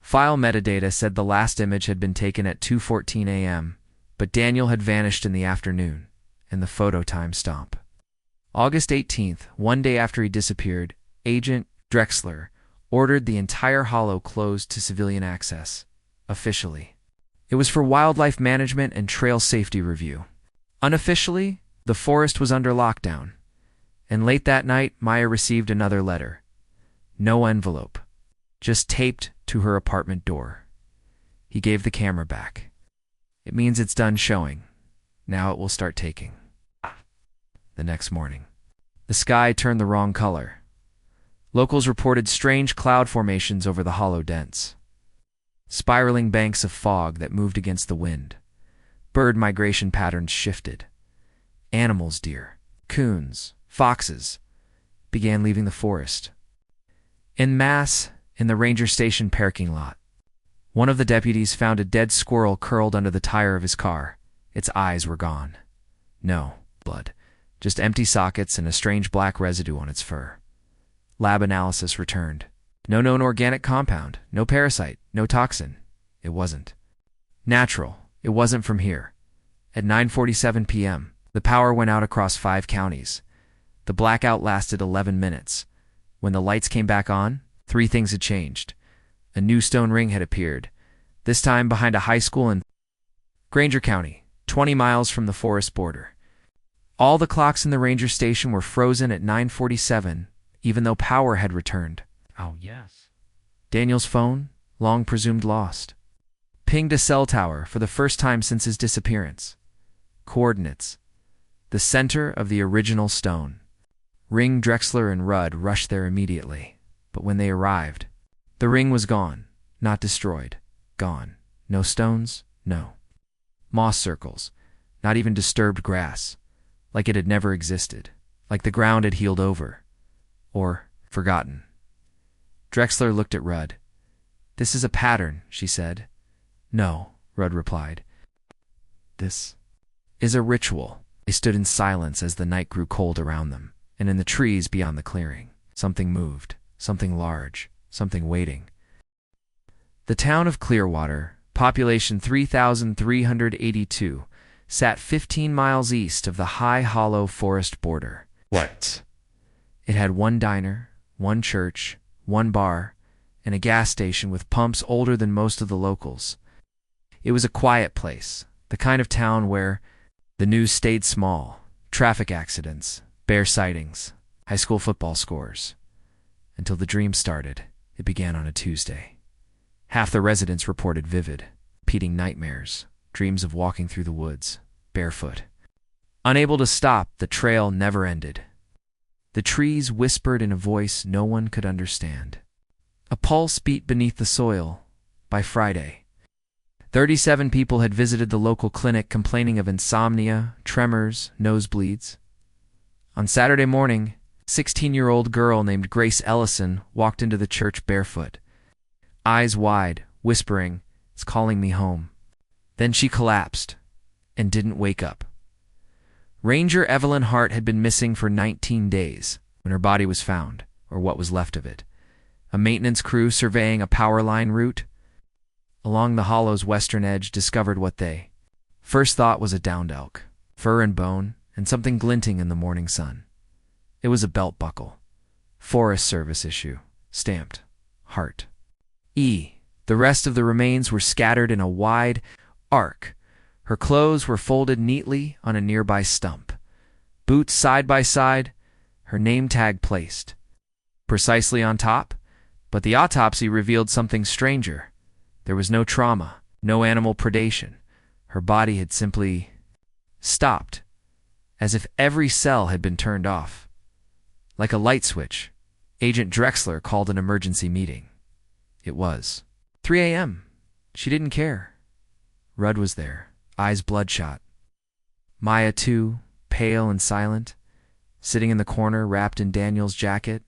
file metadata said the last image had been taken at 2:14 a.m., but Daniel had vanished in the afternoon, and the photo time stamp. August 18th, one day after he disappeared, Agent Drexler ordered the entire hollow closed to civilian access, officially. It was for wildlife management and trail safety review. Unofficially, the forest was under lockdown. And late that night, Maya received another letter. No envelope, just taped to her apartment door. He gave the camera back. "It means it's done showing. Now it will start taking." The next morning, the sky turned the wrong color. Locals reported strange cloud formations over the hollow dents. Spiraling banks of fog that moved against the wind. Bird migration patterns shifted. Animals, deer, coons, foxes, began leaving the forest. En masse, in the ranger station parking lot, one of the deputies found a dead squirrel curled under the tire of his car. Its eyes were gone. No blood, just empty sockets and a strange black residue on its fur. Lab analysis returned. No known organic compound, no parasite, no toxin. It wasn't natural. It wasn't from here. At 9:47 p.m., the power went out across 5 counties. The blackout lasted 11 minutes. When the lights came back on, 3 things had changed. A new stone ring had appeared, this time behind a high school, and Granger County, 20 miles from the forest border. All the clocks in the ranger station were frozen at 9:47, even though power had returned. Oh, yes. Daniel's phone, long presumed lost, pinged a cell tower for the first time since his disappearance. Coordinates: the center of the original stone. Ring, Drexler, and Rudd rushed there immediately, but when they arrived, the ring was gone, not destroyed. Gone. No stones, no moss circles, not even disturbed grass, like it had never existed, like the ground had healed over, or forgotten. Drexler looked at Rudd. "This is a pattern," she said. "No," Rudd replied. "This is a ritual." They stood in silence as the night grew cold around them, and in the trees beyond the clearing, something moved, something large, something waiting. The town of Clearwater, population 3,382, sat 15 miles east of the high hollow forest border. What? It had one diner, one church, one bar, and a gas station with pumps older than most of the locals. It was a quiet place, the kind of town where the news stayed small: traffic accidents, bear sightings, high school football scores. Until the dream started. It began on a Tuesday. Half the residents reported vivid, repeating nightmares, dreams of walking through the woods, barefoot. Unable to stop, the trail never ended. The trees whispered in a voice no one could understand. A pulse beat beneath the soil. By Friday, 37 people had visited the local clinic complaining of insomnia, tremors, nosebleeds. On Saturday morning, a 16-year-old girl named Grace Ellison walked into the church barefoot, eyes wide, whispering, "It's calling me home." Then she collapsed and didn't wake up. Ranger Evelyn Hart had been missing for 19 days when her body was found, or what was left of it. A maintenance crew surveying a power line route along the hollow's western edge discovered what they first thought was a downed elk, fur and bone, and something glinting in the morning sun. It was a belt buckle. Forest Service issue, stamped Hart. The rest of the remains were scattered in a wide arc. Her clothes were folded neatly on a nearby stump. Boots side by side, her name tag placed precisely on top. But the autopsy revealed something stranger. There was no trauma, no animal predation. Her body had simply stopped, as if every cell had been turned off. Like a light switch, Agent Drexler called an emergency meeting. It was 3 a.m. She didn't care. Rudd was there, eyes bloodshot. Maya, too, pale and silent, sitting in the corner wrapped in Daniel's jacket.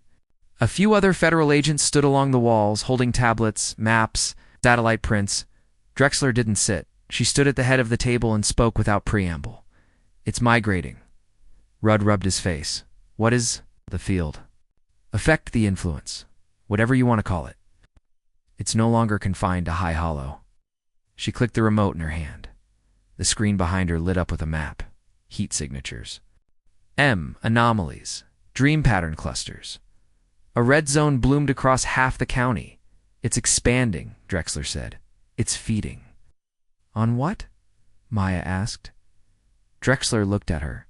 A few other federal agents stood along the walls, holding tablets, maps, satellite prints. Drexler didn't sit. She stood at the head of the table and spoke without preamble. "It's migrating." Rudd rubbed his face. "What is the field? Affect the influence, whatever you want to call it. It's no longer confined to High Hollow." She clicked the remote in her hand. The screen behind her lit up with a map. Heat signatures. Anomalies. Dream pattern clusters. A red zone bloomed across half the county. "It's expanding," Drexler said. "It's feeding." "On what?" Maya asked. Drexler looked at her.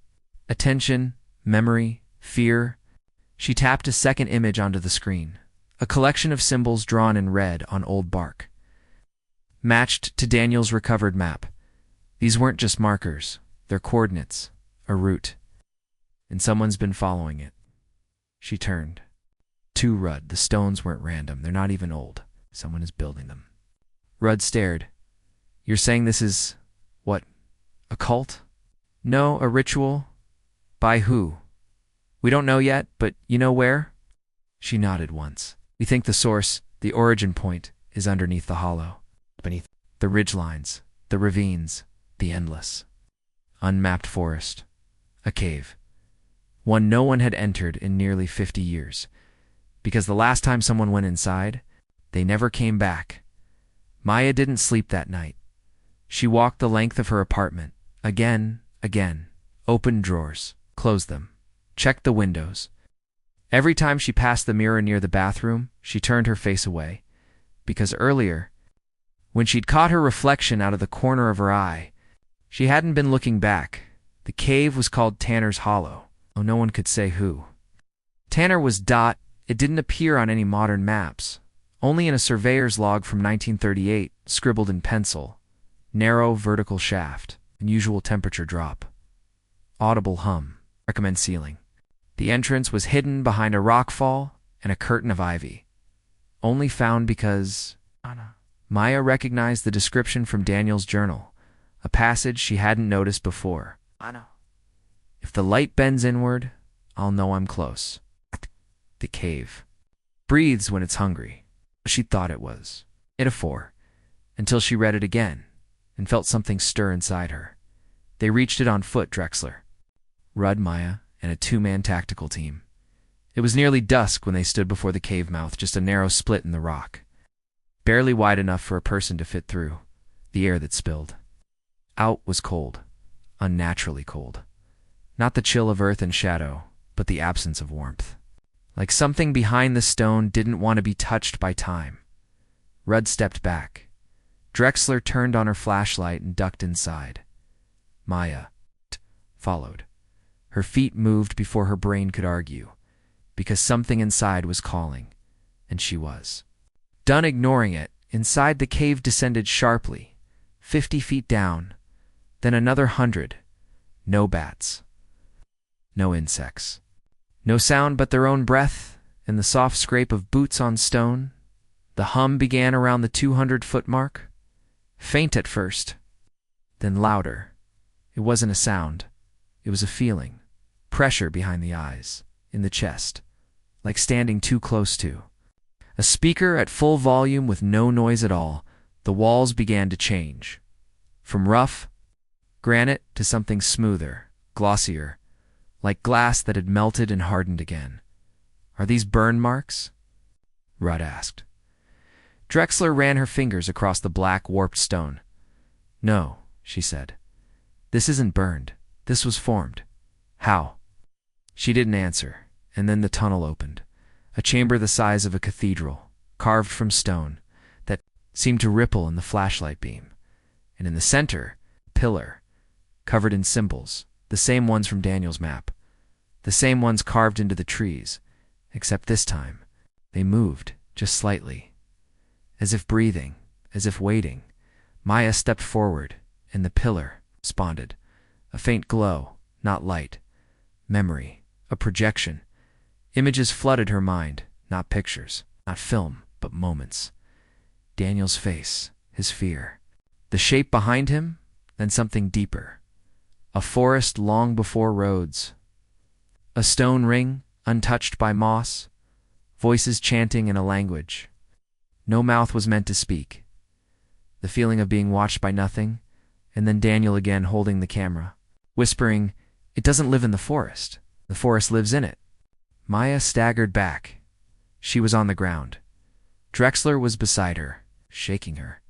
Attention, memory, fear. She tapped a second image onto the screen. A collection of symbols drawn in red on old bark. Matched to Daniel's recovered map. These weren't just markers. They're coordinates. A route. And someone's been following it. She turned. To Rudd, the stones weren't random. They're not even old. Someone is building them. Rudd stared. "You're saying this is, what, a cult?" "No, a ritual." "By who?" "We don't know yet, but you know where?" She nodded once. "We think the source, the origin point, is underneath the hollow. Beneath the ridgelines, the ravines, the endless, unmapped forest. A cave. One no one had entered in nearly 50 years. Because the last time someone went inside, they never came back. Maya didn't sleep that night. She walked the length of her apartment, again, opened drawers, closed them, checked the windows. Every time she passed the mirror near the bathroom, she turned her face away, because earlier, when she'd caught her reflection out of the corner of her eye, She hadn't been looking back. The cave was called Tanner's Hollow, though no one could say who. Tanner was dot. It didn't appear on any modern maps, only in a surveyor's log from 1938, scribbled in pencil. Narrow vertical shaft, unusual temperature drop. Audible hum. Recommend ceiling. The entrance was hidden behind a rockfall and a curtain of ivy. Only found because Maya recognized the description from Daniel's journal, a passage she hadn't noticed before. If the light bends inward, I'll know I'm close. The cave breathes when it's hungry. She thought it was metaphor, until she read it again and felt something stir inside her. They reached it on foot, Drexler, Rudd, Maya, and a two-man tactical team. It was nearly dusk when they stood before the cave mouth, just a narrow split in the rock, barely wide enough for a person to fit through, the air that spilled. Out was cold, unnaturally cold. Not the chill of earth and shadow, but the absence of warmth. Like something behind the stone didn't want to be touched by time. Rudd stepped back. Drexler turned on her flashlight and ducked inside. Maya followed. Her feet moved before her brain could argue, because something inside was calling, and she was. Done ignoring it, inside the cave descended sharply, 50 feet down, then another 100. No bats. No insects. No sound but their own breath and the soft scrape of boots on stone. The hum began around the 200-foot mark. Faint at first, then louder. It wasn't a sound. It was a feeling. Pressure behind the eyes, in the chest, like standing too close to. A speaker at full volume with no noise at all. The walls began to change. From rough granite to something smoother, glossier, like glass that had melted and hardened again. Are these burn marks? Rudd asked. Drexler ran her fingers across the black, warped stone. No, she said. This isn't burned. This was formed. How? She didn't answer, and then the tunnel opened. A chamber the size of a cathedral, carved from stone, that seemed to ripple in the flashlight beam. And in the center, a pillar, covered in symbols, the same ones from Daniel's map, the same ones carved into the trees, except this time, they moved, just slightly. As if breathing, as if waiting, Maya stepped forward, and the pillar responded. A faint glow, not light. Memory, a projection. Images flooded her mind, not pictures, not film, but moments. Daniel's face, his fear. The shape behind him, then something deeper. A forest long before roads. A stone ring, untouched by moss. Voices chanting in a language. No mouth was meant to speak. The feeling of being watched by nothing, and then Daniel again holding the camera, whispering, "It doesn't live in the forest. The forest lives in it." Maya staggered back. She was on the ground. Drexler was beside her, shaking her.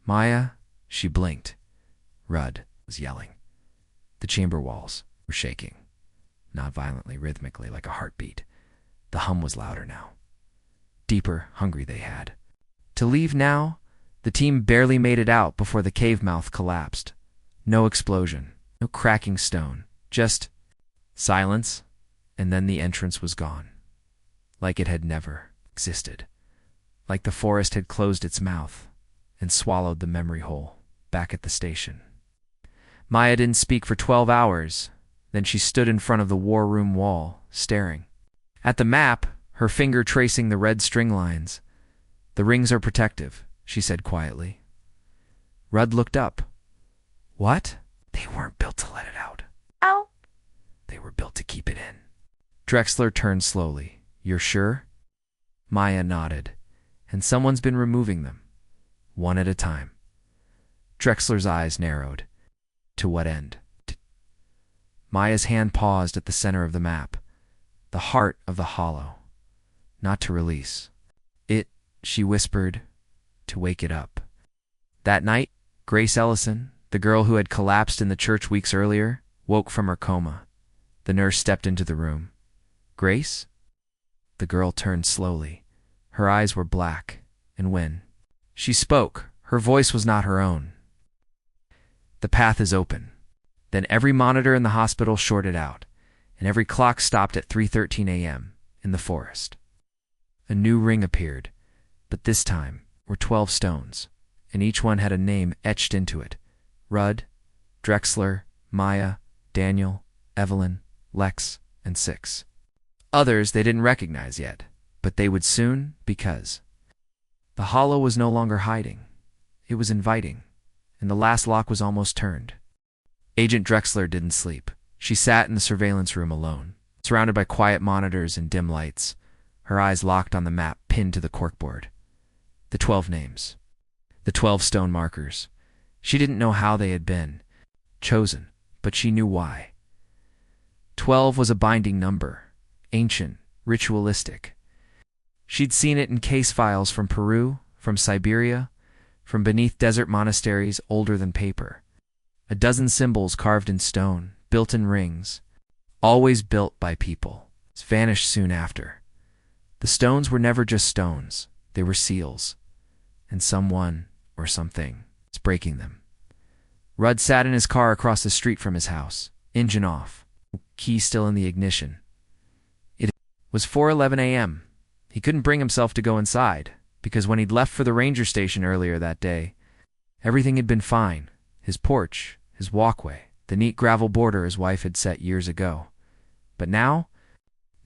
Maya, she blinked. Rudd was yelling. The chamber walls were shaking, not violently, rhythmically, like a heartbeat. The hum was louder now. Deeper, hungry they had. To leave now, the team barely made it out before the cave mouth collapsed. No explosion, no cracking stone, just silence, and then the entrance was gone. Like it had never existed. Like the forest had closed its mouth and swallowed the memory hole back at the station. Maya didn't speak for 12 hours. Then she stood in front of the war room wall, staring. At the map, her finger tracing the red string lines. "The rings are protective," she said quietly. Rudd looked up. "What?" "They weren't built to let it out. Ow. They were built to keep it in." Drexler turned slowly. "You're sure?" Maya nodded. "And someone's been removing them, one at a time." Drexler's eyes narrowed. To what end? Maya's hand paused at the center of the map, the heart of the hollow. Not to release. It, she whispered, to wake it up. That night, Grace Ellison, the girl who had collapsed in the church weeks earlier, woke from her coma. The nurse stepped into the room. "Grace?" The girl turned slowly. Her eyes were black, and when she spoke, her voice was not her own. The path is open. Then every monitor in the hospital shorted out, and every clock stopped at 3:13 a.m. in the forest. A new ring appeared, but this time were 12 stones, and each one had a name etched into it: Rudd, Drexler, Maya, Daniel, Evelyn, Lex, and 6. Others they didn't recognize yet, but they would soon, because the hollow was no longer hiding. It was inviting, and the last lock was almost turned. Agent Drexler didn't sleep. She sat in the surveillance room alone, surrounded by quiet monitors and dim lights, her eyes locked on the map pinned to the corkboard. The 12 names. The 12 stone markers. She didn't know how they had been chosen, but she knew why. 12 was a binding number, ancient, ritualistic. She'd seen it in case files from Peru, from Siberia, from beneath desert monasteries older than paper. A dozen symbols carved in stone, built in rings, always built by people, vanished soon after. The stones were never just stones, they were seals, and someone or something was breaking them. Rudd sat in his car across the street from his house, engine off, key still in the ignition. It was 4:11 a.m. He couldn't bring himself to go inside, because when he'd left for the ranger station earlier that day, everything had been fine. His porch, his walkway, the neat gravel border his wife had set years ago. But now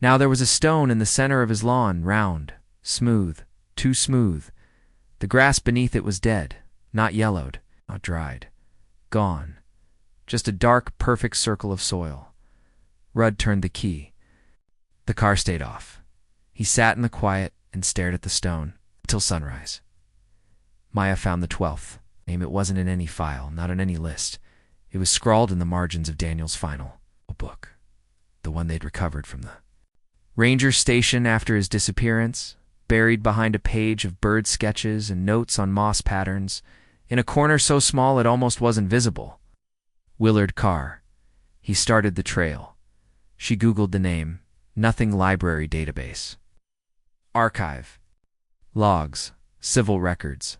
there was a stone in the center of his lawn, round, smooth, too smooth. The grass beneath it was dead, not yellowed, not dried, gone. Just a dark, perfect circle of soil. Rudd turned the key. The car stayed off. He sat in the quiet and stared at the stone until sunrise. Maya found the 12th name. It wasn't in any file, not in any list. It was scrawled in the margins of Daniel's final book, the one they'd recovered from the ranger station after his disappearance, buried behind a page of bird sketches and notes on moss patterns, in a corner so small it almost wasn't visible. Willard Carr. He started the trail. She Googled the name. Nothing. Library database. Archive. Logs. Civil records.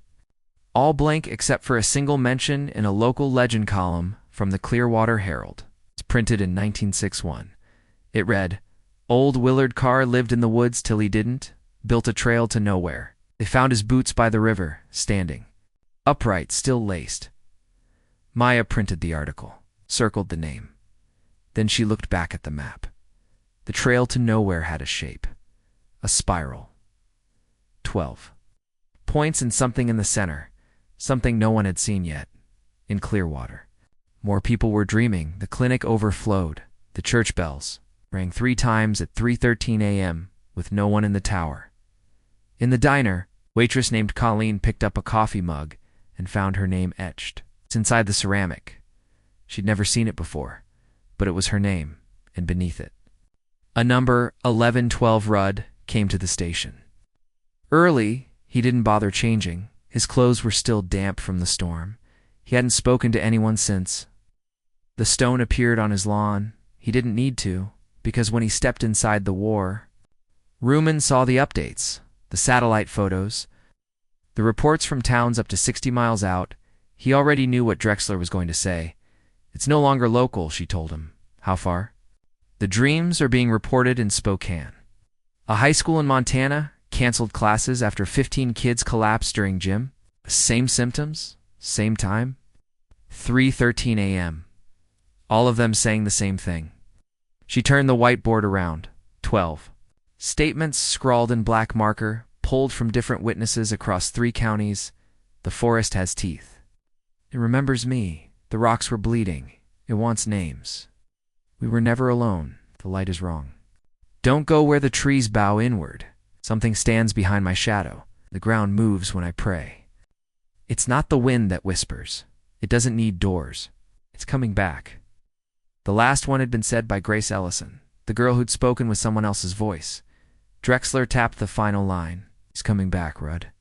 All blank except for a single mention in a local legend column from the Clearwater Herald. It's printed in 1961. It read, "Old Willard Carr lived in the woods till he didn't, built a trail to nowhere. They found his boots by the river, standing, upright, still laced." Maya printed the article, circled the name. Then she looked back at the map. The trail to nowhere had a shape, a spiral. 12 points and something in the center, something no one had seen yet, in Clearwater. More people were dreaming. The clinic overflowed. The church bells rang 3 times at 3:13 a.m. with no one in the tower. In the diner, waitress named Colleen picked up a coffee mug and found her name etched. It's inside the ceramic. She'd never seen it before, but it was her name, and beneath it, a number 1112. Rudd came to the station. Early, he didn't bother changing. His clothes were still damp from the storm. He hadn't spoken to anyone since. The stone appeared on his lawn. He didn't need to, because when he stepped inside the war, Ruman saw the updates, the satellite photos, the reports from towns up to 60 miles out. He already knew what Drexler was going to say. "It's no longer local," she told him. "How far?" "The dreams are being reported in Spokane. A high school in Montana canceled classes after 15 kids collapsed during gym. Same symptoms, same time. 3:13 a.m. All of them saying the same thing." She turned the whiteboard around. 12 statements scrawled in black marker, pulled from different witnesses across 3 counties. "The forest has teeth. It remembers me. The rocks were bleeding. It wants names. We were never alone. The light is wrong. Don't go where the trees bow inward. Something stands behind my shadow. The ground moves when I pray. It's not the wind that whispers. It doesn't need doors. It's coming back." The last one had been said by Grace Ellison, the girl who'd spoken with someone else's voice. Drexler tapped the final line. "He's coming back," Rudd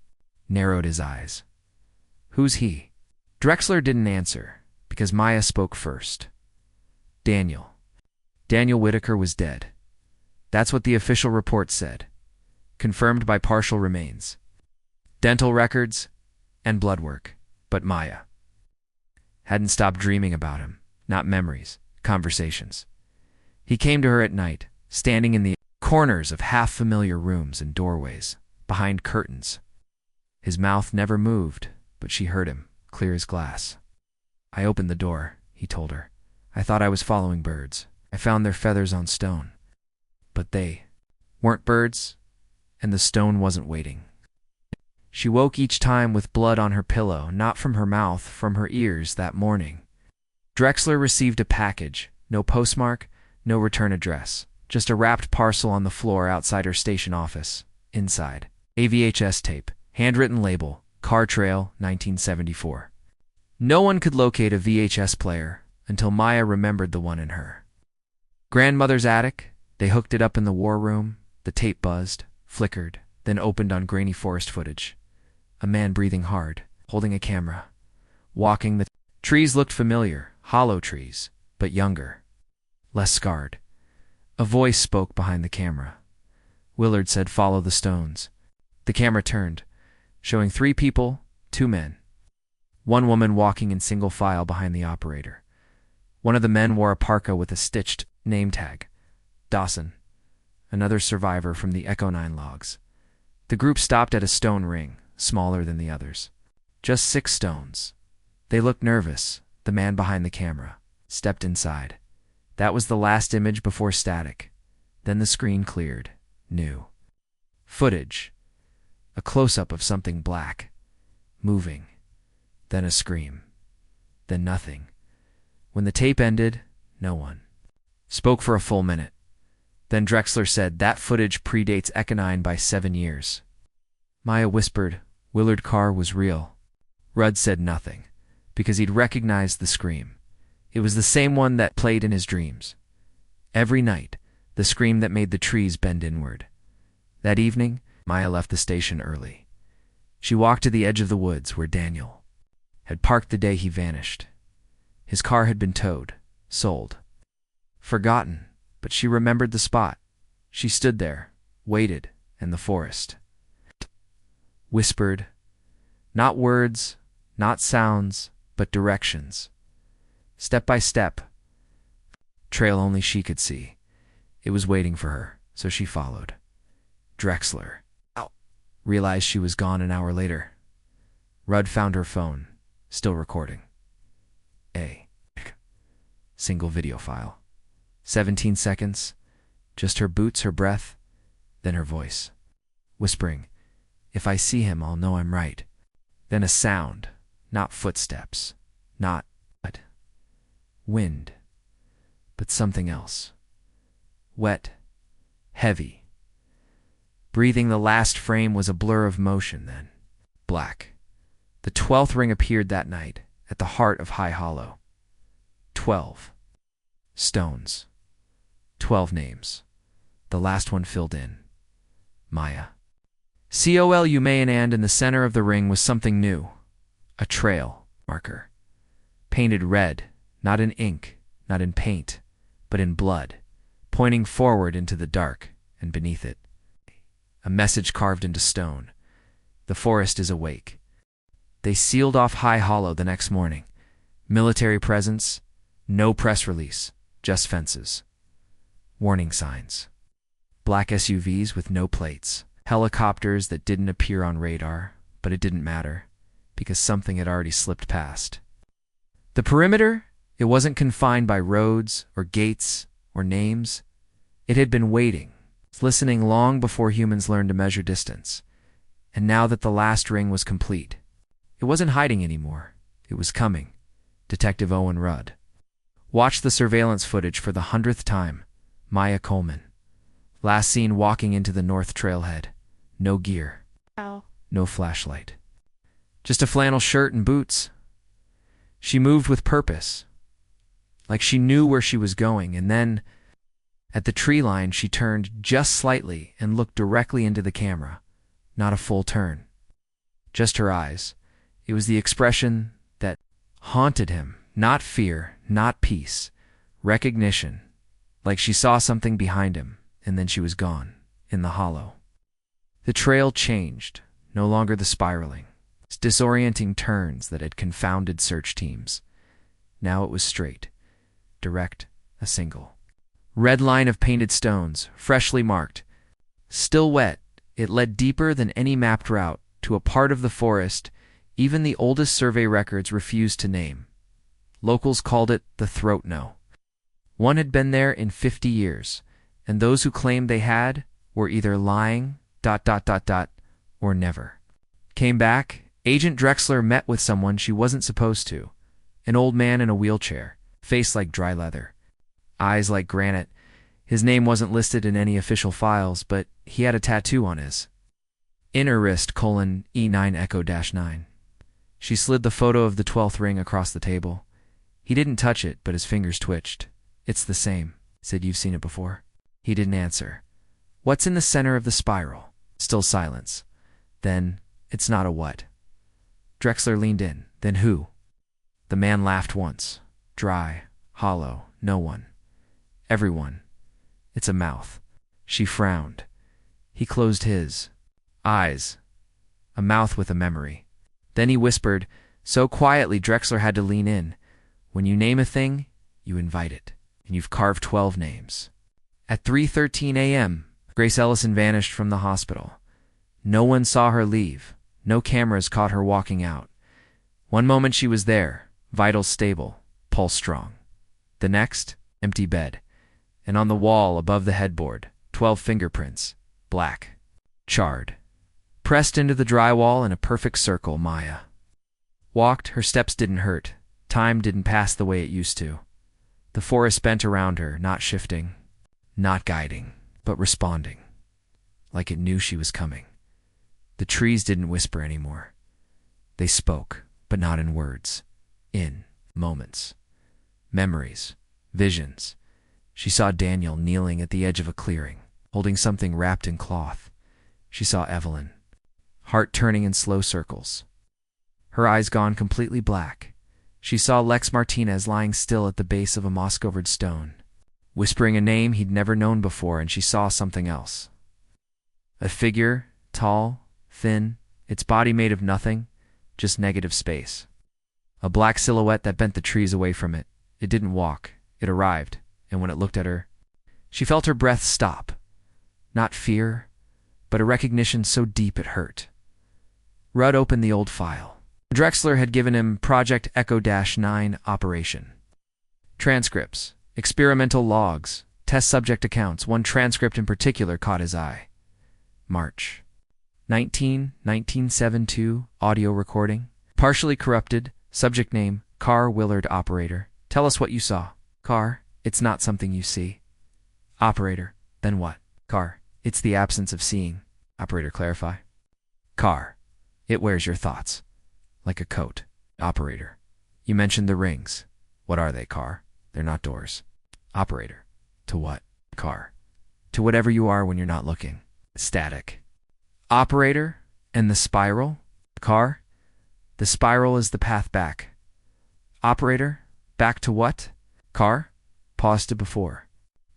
narrowed his eyes. "Who's he?" Drexler didn't answer, because Maya spoke first. Daniel Whitaker was dead. That's what the official report said, confirmed by partial remains, dental records, and blood work. But Maya hadn't stopped dreaming about him. Not memories, conversations. He came to her at night, standing in the corners of half-familiar rooms and doorways, behind curtains. His mouth never moved, but she heard him, clear as glass. "I opened the door," he told her. "I thought I was following birds. I found their feathers on stone. But they weren't birds, and the stone wasn't waiting." She woke each time with blood on her pillow, not from her mouth, from her ears that morning. Drexler received a package, no postmark, no return address, just a wrapped parcel on the floor outside her station office. Inside, a VHS tape, handwritten label, Car Trail, 1974. No one could locate a VHS player until Maya remembered the one in her grandmother's attic. They hooked it up in the war room. The tape buzzed, flickered, then opened on grainy forest footage. A man breathing hard, holding a camera, walking. The trees looked familiar, hollow trees, but younger, less scarred. A voice spoke behind the camera. Willard said, "Follow the stones." The camera turned, showing 3 people, 2 men. One woman walking in single file behind the operator. One of the men wore a parka with a stitched name tag, Dawson, another survivor from the Echo 9 logs. The group stopped at a stone ring, smaller than the others. Just 6 stones. They looked nervous. The man behind the camera stepped inside. That was the last image before static. Then the screen cleared. New footage. A close-up of something black, moving. Then a scream. Then nothing. When the tape ended, no one spoke for a full minute. Then Drexler said, "That footage predates Echo 9 by 7 years." Maya whispered, "Willard Carr was real." Rudd said nothing, because he'd recognized the scream. It was the same one that played in his dreams. Every night, the scream that made the trees bend inward. That evening, Maya left the station early. She walked to the edge of the woods where Daniel had parked the day he vanished. His car had been towed, sold, forgotten, but she remembered the spot. She stood there, waited, and the forest whispered, not words, not sounds, but directions. Step by step, trail only she could see. It was waiting for her, so she followed. Drexler realized she was gone an hour later. Rudd found her phone, still recording. A single video file. 17 seconds, just her boots, her breath, then her voice, whispering, "If I see him, I'll know I'm right." Then a sound, not footsteps, not wind, but something else. Wet, heavy. Breathing. The last frame was a blur of motion, then black. The 12th ring appeared that night, at the heart of High Hollow. 12 stones. 12 names. The last one filled in. Maya. COLU Mayan, and in the center of the ring was something new. A trail marker. Painted red, not in ink, not in paint, but in blood, pointing forward into the dark, and beneath it, a message carved into stone. The forest is awake. They sealed off High Hollow the next morning. Military presence, no press release, just fences. Warning signs. Black SUVs with no plates. Helicopters that didn't appear on radar, but it didn't matter, because something had already slipped past. The perimeter, it wasn't confined by roads or gates or names. It had been waiting, listening long before humans learned to measure distance. And now that the last ring was complete, it wasn't hiding anymore. It was coming. Detective Owen Rudd watched the surveillance footage for the 100th time. Maya Coleman. Last seen walking into the North Trailhead. No gear. Ow. No flashlight. Just a flannel shirt and boots. She moved with purpose, like she knew where she was going, and then, at the tree line, she turned just slightly and looked directly into the camera. Not a full turn. Just her eyes. It was the expression that haunted him. Not fear, not peace. Recognition. Like she saw something behind him, and then she was gone, in the hollow. The trail changed, no longer the spiraling, disorienting turns that had confounded search teams. Now it was straight, direct, a single red line of painted stones, freshly marked. Still wet, it led deeper than any mapped route to a part of the forest even the oldest survey records refused to name. Locals called it the Throat No. One had been there in 50 years, and those who claimed they had were either lying, or never. Came back, Agent Drexler met with someone she wasn't supposed to, an old man in a wheelchair, face like dry leather, eyes like granite. His name wasn't listed in any official files, but he had a tattoo on his inner wrist, E9 Echo-9. She slid the photo of the 12th ring across the table. He didn't touch it, but his fingers twitched. It's the same, said. You've seen it before? He didn't answer. What's in the center of the spiral? Still silence. Then, it's not a what. Drexler leaned in. Then who? The man laughed once. Dry, hollow, no one. Everyone. It's a mouth. She frowned. He closed his eyes. A mouth with a memory. Then he whispered, so quietly Drexler had to lean in. When you name a thing, you invite it. And you've carved 12 names. At 3:13 a.m., Grace Ellison vanished from the hospital. No one saw her leave. No cameras caught her walking out. One moment she was there, vitals stable, pulse strong. The next, empty bed. And on the wall above the headboard, 12 fingerprints, black, charred. Pressed into the drywall in a perfect circle, Maya walked. Her steps didn't hurt. Time didn't pass the way it used to. The forest bent around her, not shifting, not guiding, but responding, like it knew she was coming. The trees didn't whisper anymore. They spoke, but not in words, in moments, memories, visions. She saw Daniel kneeling at the edge of a clearing, holding something wrapped in cloth. She saw Evelyn, heart turning in slow circles, her eyes gone completely black. She saw Lex Martinez lying still at the base of a moss-covered stone, whispering a name he'd never known before, and she saw something else. A figure, tall, thin, its body made of nothing, just negative space. A black silhouette that bent the trees away from it. It didn't walk. It arrived, and when it looked at her, she felt her breath stop. Not fear, but a recognition so deep it hurt. Rudd opened the old file. Drexler had given him Project Echo-9 operation. Transcripts, experimental logs, test subject accounts. One transcript in particular caught his eye. March 1972, audio recording. Partially corrupted, subject name, Carr Willard Operator. Tell us what you saw. Carr, it's not something you see. Operator, then what? Carr, it's the absence of seeing. Operator, clarify. Carr, it wears your thoughts. Like a coat. Operator, you mentioned the rings. What are they, Carr? They're not doors. Operator, to what? Carr, to whatever you are when you're not looking. Static. Operator, and the spiral? Carr, the spiral is the path back. Operator, back to what? Carr, paused to before.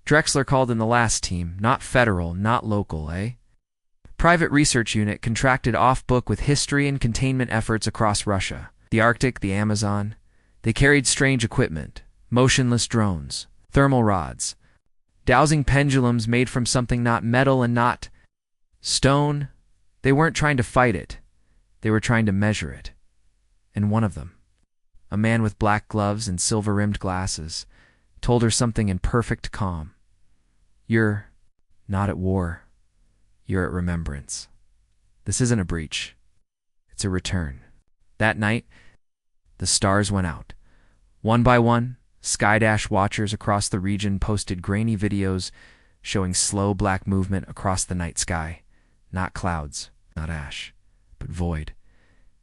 Drexler called in the last team, not federal, not local, eh? Private research unit contracted off-book with history and containment efforts across Russia, the Arctic, the Amazon. They carried strange equipment, motionless drones, thermal rods, dowsing pendulums made from something not metal and not stone. They weren't trying to fight it. They were trying to measure it. And one of them, a man with black gloves and silver-rimmed glasses, told her something in perfect calm. You're not at war. You're at remembrance. This isn't a breach. It's a return. That night, the stars went out. One by one, Skydash watchers across the region posted grainy videos showing slow black movement across the night sky. Not clouds, not ash, but void.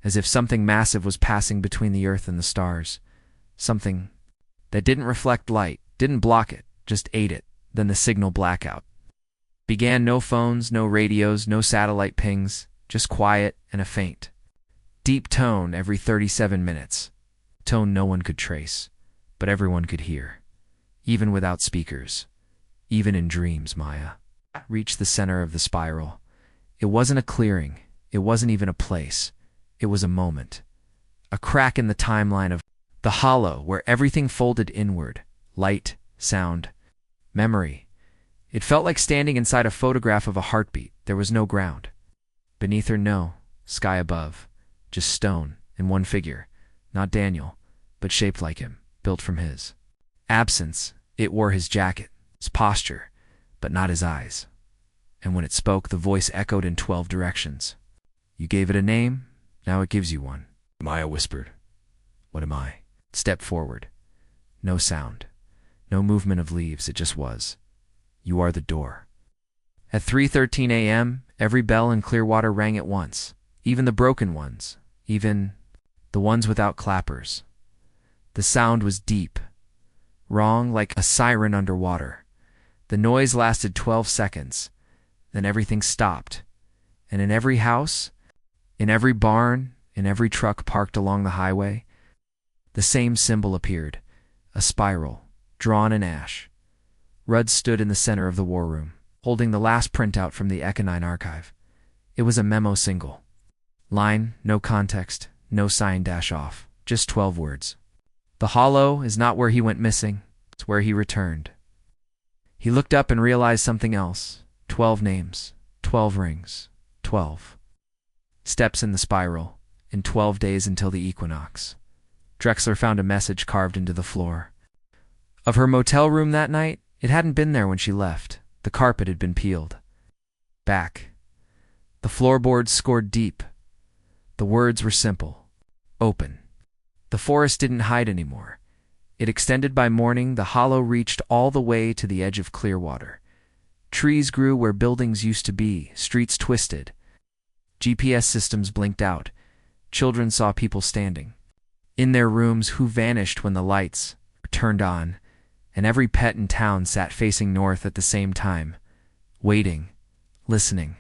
As if something massive was passing between the earth and the stars. Something that didn't reflect light, didn't block it, just ate it. Then the signal blackout began. No phones, no radios, no satellite pings, just quiet and a faint, deep tone every 37 minutes. Tone no one could trace, but everyone could hear, even without speakers, even in dreams. Maya reached the center of the spiral. It wasn't a clearing. It wasn't even a place. It was a moment, a crack in the timeline of The hollow, where everything folded inward. Light, sound, memory. It felt like standing inside a photograph of a heartbeat. There was no ground. Beneath her, no sky above. Just stone, and one figure. Not Daniel, but shaped like him, built from his. Absence, it wore his jacket, his posture, but not his eyes. And when it spoke, the voice echoed in 12 directions. You gave it a name, now it gives you one. Maya whispered. What am I? Step forward. No sound. No movement of leaves, it just was. You are the door. At 3:13 a.m., every bell in Clearwater rang at once. Even the broken ones. Even the ones without clappers. The sound was deep. Wrong, like a siren underwater. The noise lasted 12 seconds. Then everything stopped. And in every house, in every barn, in every truck parked along the highway, the same symbol appeared. A spiral, drawn in ash. Rudd stood in the center of the war room, holding the last printout from the Econine archive. It was a memo single. Line, no context, no sign dash off, just 12 words. The hollow is not where he went missing, it's where he returned. He looked up and realized something else. 12 names, 12 rings, 12 steps in the spiral, in 12 days until the equinox. Drexler found a message carved into the floor. Of her motel room that night, it hadn't been there when she left. The carpet had been peeled. Back. The floorboards scored deep. The words were simple. Open. The forest didn't hide anymore. It extended by morning. The hollow reached all the way to the edge of Clearwater. Trees grew where buildings used to be, streets twisted. GPS systems blinked out. Children saw people standing in their rooms who vanished when the lights were turned on, and every pet in town sat facing north at the same time, waiting, listening,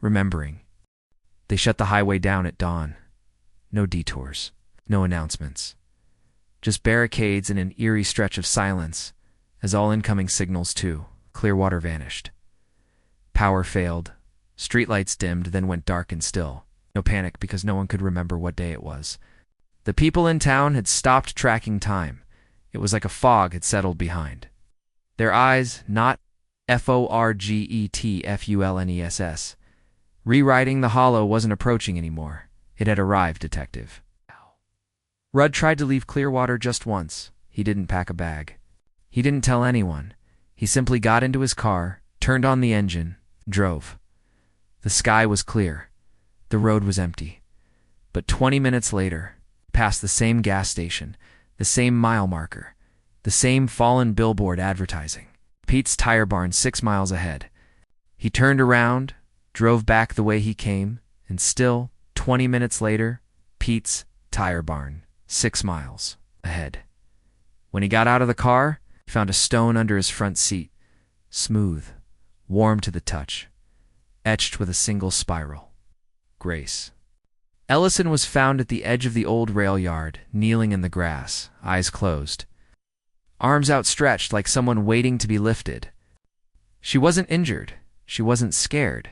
remembering. They shut the highway down at dawn. No detours, no announcements. Just barricades and an eerie stretch of silence as all incoming signals to Clearwater vanished. Power failed. Streetlights dimmed, then went dark and still. No panic because no one could remember what day it was. The people in town had stopped tracking time. It was like a fog had settled behind. Their eyes, not FORGETFULNESS. Rewriting the hollow wasn't approaching anymore. It had arrived, detective. Rudd tried to leave Clearwater just once. He didn't pack a bag. He didn't tell anyone. He simply got into his car, turned on the engine, drove. The sky was clear. The road was empty. But 20 minutes later, past the same gas station, the same mile marker, the same fallen billboard advertising, Pete's Tire Barn 6 miles ahead. He turned around, drove back the way he came, and still, 20 minutes later, Pete's Tire Barn 6 miles ahead. When he got out of the car, he found a stone under his front seat, smooth, warm to the touch, etched with a single spiral. Grace. Ellison was found at the edge of the old rail yard, kneeling in the grass, eyes closed, arms outstretched like someone waiting to be lifted. She wasn't injured, she wasn't scared,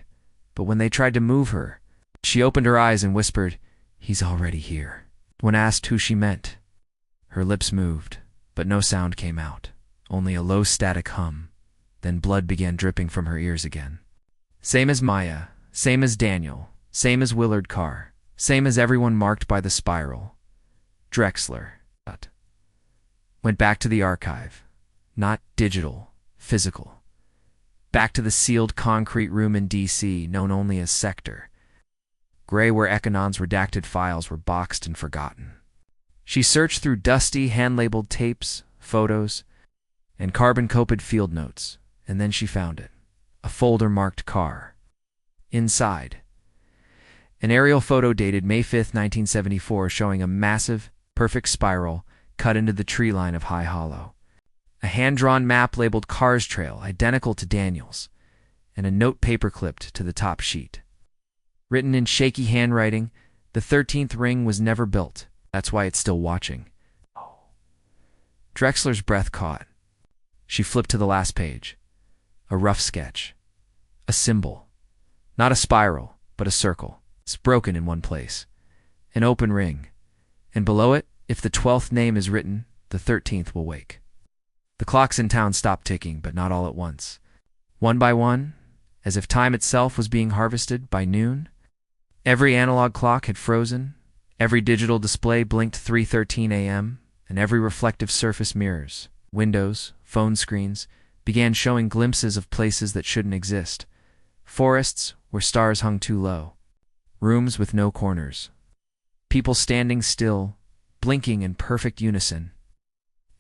but when they tried to move her, she opened her eyes and whispered, "He's already here." When asked who she meant, her lips moved, but no sound came out, only a low static hum. Then blood began dripping from her ears again. Same as Maya, same as Daniel, same as Willard Carr, same as everyone marked by the spiral. Drexler went back to the archive, not digital, physical. Back to the sealed concrete room in D.C. known only as Sector. Gray where Econon's redacted files were boxed and forgotten. She searched through dusty, hand-labeled tapes, photos, and carbon-coated field notes, and then she found it. A folder marked Carr. Inside, an aerial photo dated May 5, 1974, showing a massive, perfect spiral cut into the tree line of High Hollow. A hand-drawn map labeled Carr's Trail, identical to Daniel's, and a note paper-clipped to the top sheet. Written in shaky handwriting, the 13th ring was never built. That's why it's still watching. Drexler's breath caught. She flipped to the last page. A rough sketch. A symbol. Not a spiral, but a circle. It's broken in one place. An open ring. And below it, If the 12th name is written, the 13th will wake. The clocks in town stopped ticking, but not all at once. One by one, as if time itself was being harvested by noon, every analog clock had frozen, every digital display blinked 3:13 a.m., and every reflective surface mirrors, windows, phone screens, began showing glimpses of places that shouldn't exist. Forests where stars hung too low. Rooms with no corners. People standing still, blinking in perfect unison.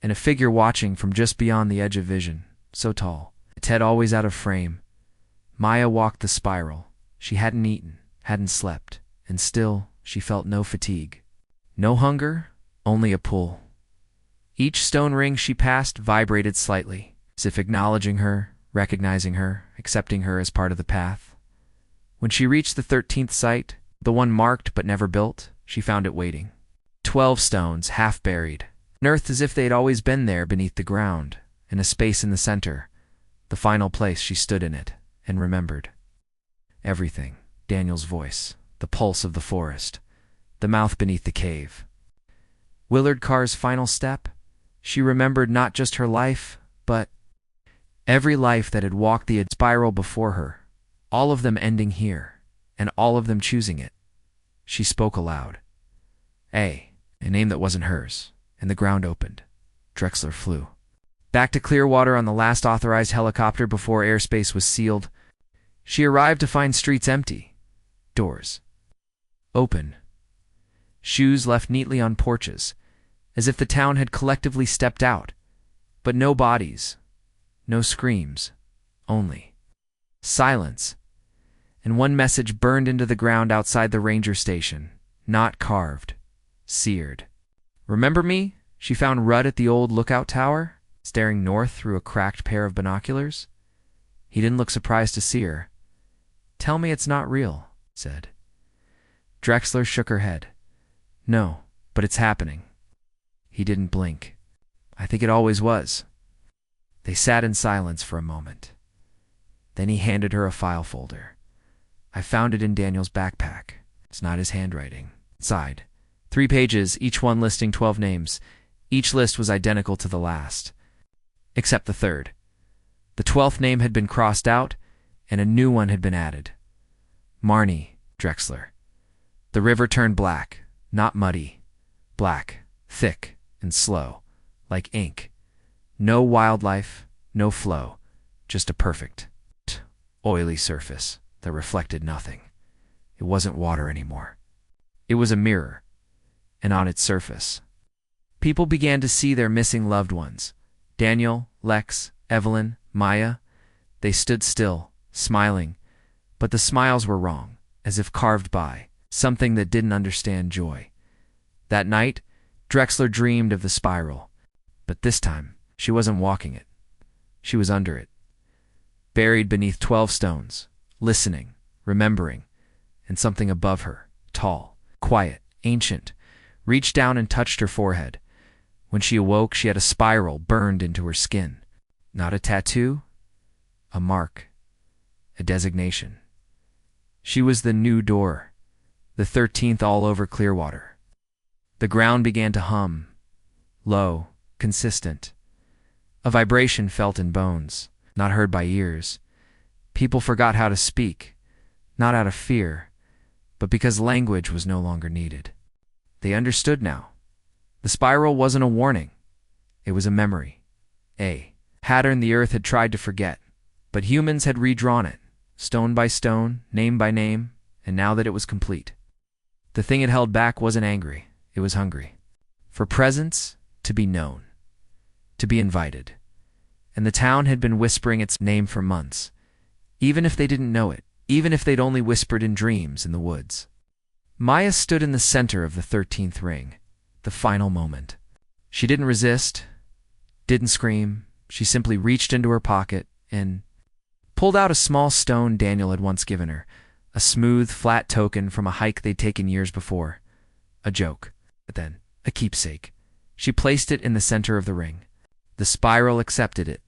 And a figure watching from just beyond the edge of vision, so tall, its head always out of frame. Maya walked the spiral. She hadn't eaten, hadn't slept, and still she felt no fatigue. No hunger, only a pull. Each stone ring she passed vibrated slightly, as if acknowledging her, recognizing her, accepting her as part of the path. When she reached the 13th site, the one marked but never built, she found it waiting. 12 stones, half buried, unearthed as if they had always been there beneath the ground, in a space in the center, the final place she stood in it, and remembered. Everything, Daniel's voice, the pulse of the forest, the mouth beneath the cave. Willard Carr's final step, she remembered not just her life, but every life that had walked the spiral before her, all of them ending here, and all of them choosing it. She spoke aloud. A name that wasn't hers, and the ground opened. Drexler flew. Back to Clearwater on the last authorized helicopter before airspace was sealed. She arrived to find streets empty. Doors open. Shoes left neatly on porches, as if the town had collectively stepped out. But no bodies, no screams, only silence. And one message burned into the ground outside the ranger station, not carved, seared. Remember me? She found Rudd at the old lookout tower, staring north through a cracked pair of binoculars. He didn't look surprised to see her. Tell me it's not real, said. Drexler shook her head. No, but it's happening. He didn't blink. I think it always was. They sat in silence for a moment. Then he handed her a file folder. I found it in Daniel's backpack. It's not his handwriting. Inside, 3 pages, each one listing 12 names. Each list was identical to the last, except the third. The 12th name had been crossed out, and a new one had been added. Marnie Drexler. The river turned black, not muddy. Black, thick, and slow, like ink. No wildlife, no flow, just a perfect, oily surface that reflected nothing. It wasn't water anymore. It was a mirror, and on its surface, people began to see their missing loved ones. Daniel, Lex, Evelyn, Maya. They stood still, smiling, but the smiles were wrong, as if carved by something that didn't understand joy. That night, Drexler dreamed of the spiral, but this time, she wasn't walking it. She was under it, buried beneath 12 stones, listening, remembering, and something above her, tall, quiet, ancient, reached down and touched her forehead. When she awoke, she had a spiral burned into her skin. Not a tattoo, a mark, a designation. She was the new door, the 13th all over Clearwater. The ground began to hum, low, consistent. A vibration felt in bones, not heard by ears. People forgot how to speak, not out of fear, but because language was no longer needed. They understood now. The spiral wasn't a warning. It was a memory. A pattern the earth had tried to forget, but humans had redrawn it, stone by stone, name by name, and now that it was complete, the thing it held back wasn't angry. It was hungry. For presence, to be known, to be invited. And the town had been whispering its name for months, even if they didn't know it, even if they'd only whispered in dreams in the woods. Maya stood in the center of the 13th ring, the final moment. She didn't resist, didn't scream. She simply reached into her pocket and pulled out a small stone Daniel had once given her, a smooth, flat token from a hike they'd taken years before. A joke, but then a keepsake. She placed it in the center of the ring. The spiral accepted it.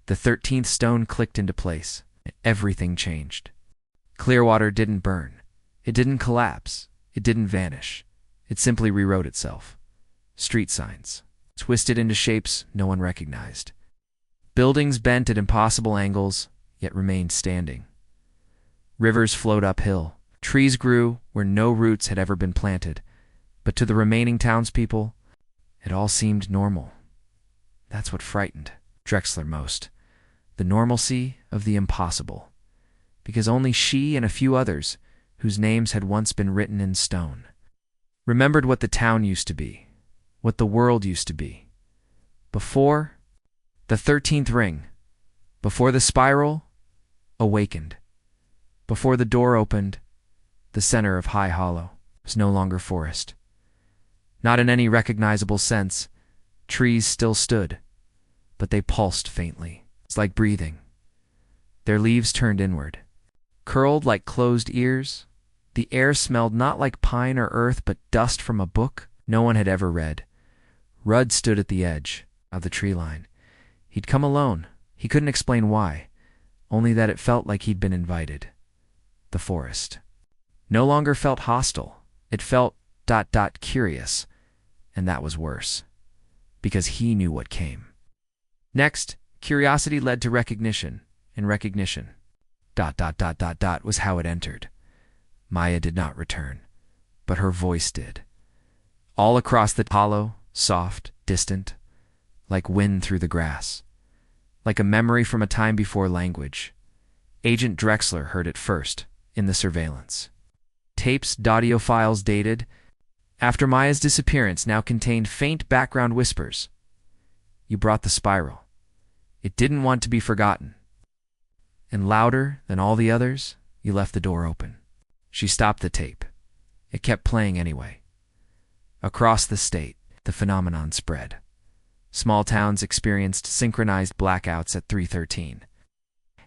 The 13th stone clicked into place. Everything changed. Clearwater didn't burn. It didn't collapse. It didn't vanish. It simply rewrote itself. street signs, twisted into shapes no one recognized. Buildings bent at impossible angles, yet remained standing. Rivers flowed uphill. Trees grew where no roots had ever been planted. But to the remaining townspeople, it all seemed normal. That's what frightened Drexler most. The normalcy of the impossible. Because only she and a few others, whose names had once been written in stone, remembered what the town used to be, what the world used to be. Before the 13th ring, before the spiral awakened, before the door opened, the center of High Hollow was no longer forest. Not in any recognizable sense. Trees still stood, but they pulsed faintly. It's like breathing. Their leaves turned inward. Curled like closed ears, the air smelled not like pine or earth, but dust from a book no one had ever read. Rudd stood at the edge of the tree line. He'd come alone. He couldn't explain why, only that it felt like he'd been invited. The forest no longer felt hostile. It felt ... curious, and that was worse, because he knew what came. Next, curiosity led to recognition, and recognition ... was how it entered. Maya did not return, but her voice did. All across the hollow, soft, distant, like wind through the grass, like a memory from a time before language. Agent Drexler heard it first, in the surveillance. Tapes, audio files dated after Maya's disappearance now contained faint background whispers. You brought the spiral. It didn't want to be forgotten. And louder than all the others, you left the door open. She stopped the tape. It kept playing anyway. Across the state, the phenomenon spread. Small towns experienced synchronized blackouts at 3:13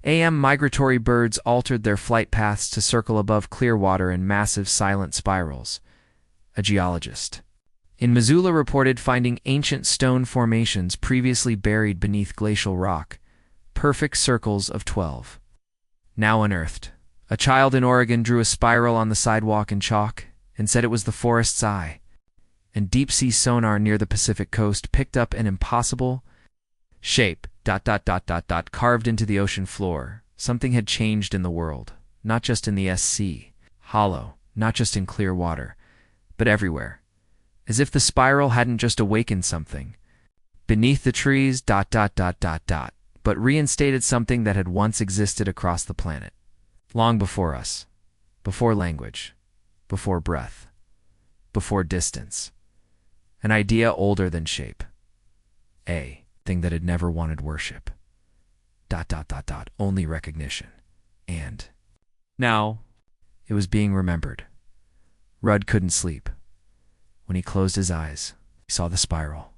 a.m. Migratory birds altered their flight paths to circle above Clearwater in massive silent spirals. A geologist in Missoula reported finding ancient stone formations previously buried beneath glacial rock, perfect circles of 12. Now unearthed. A child in Oregon drew a spiral on the sidewalk in chalk and said it was the forest's eye. And deep-sea sonar near the Pacific coast picked up an impossible shape ... carved into the ocean floor. Something had changed in the world, not just in the SC Hollow, not just in Clearwater, but everywhere. As if the spiral hadn't just awakened something beneath the trees ... but reinstated something that had once existed across the planet. Long before us, before language, before breath, before distance. An idea older than shape. A thing that had never wanted worship. ... only recognition. And now it was being remembered. Rudd couldn't sleep. When he closed his eyes, he saw the spiral.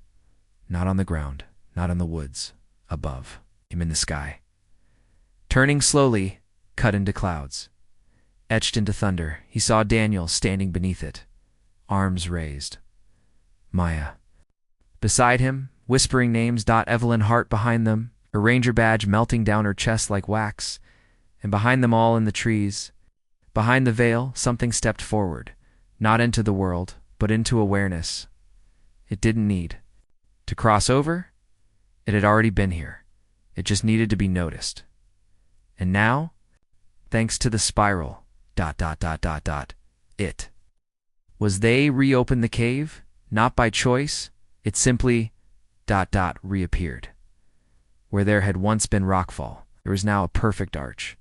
Not on the ground, not in the woods, above him in the sky. Turning slowly, cut into clouds. Etched into thunder, he saw Daniel standing beneath it, arms raised. Maya. Beside him, whispering names. Evelyn Hart behind them, her ranger badge melting down her chest like wax. And behind them all in the trees, behind the veil, something stepped forward, not into the world, but into awareness. It didn't need to cross over. It had already been here. It just needed to be noticed. And now, thanks to the spiral ... it was they reopened the cave, not by choice. It simply ... reappeared. Where there had once been rockfall, there was now a perfect arch.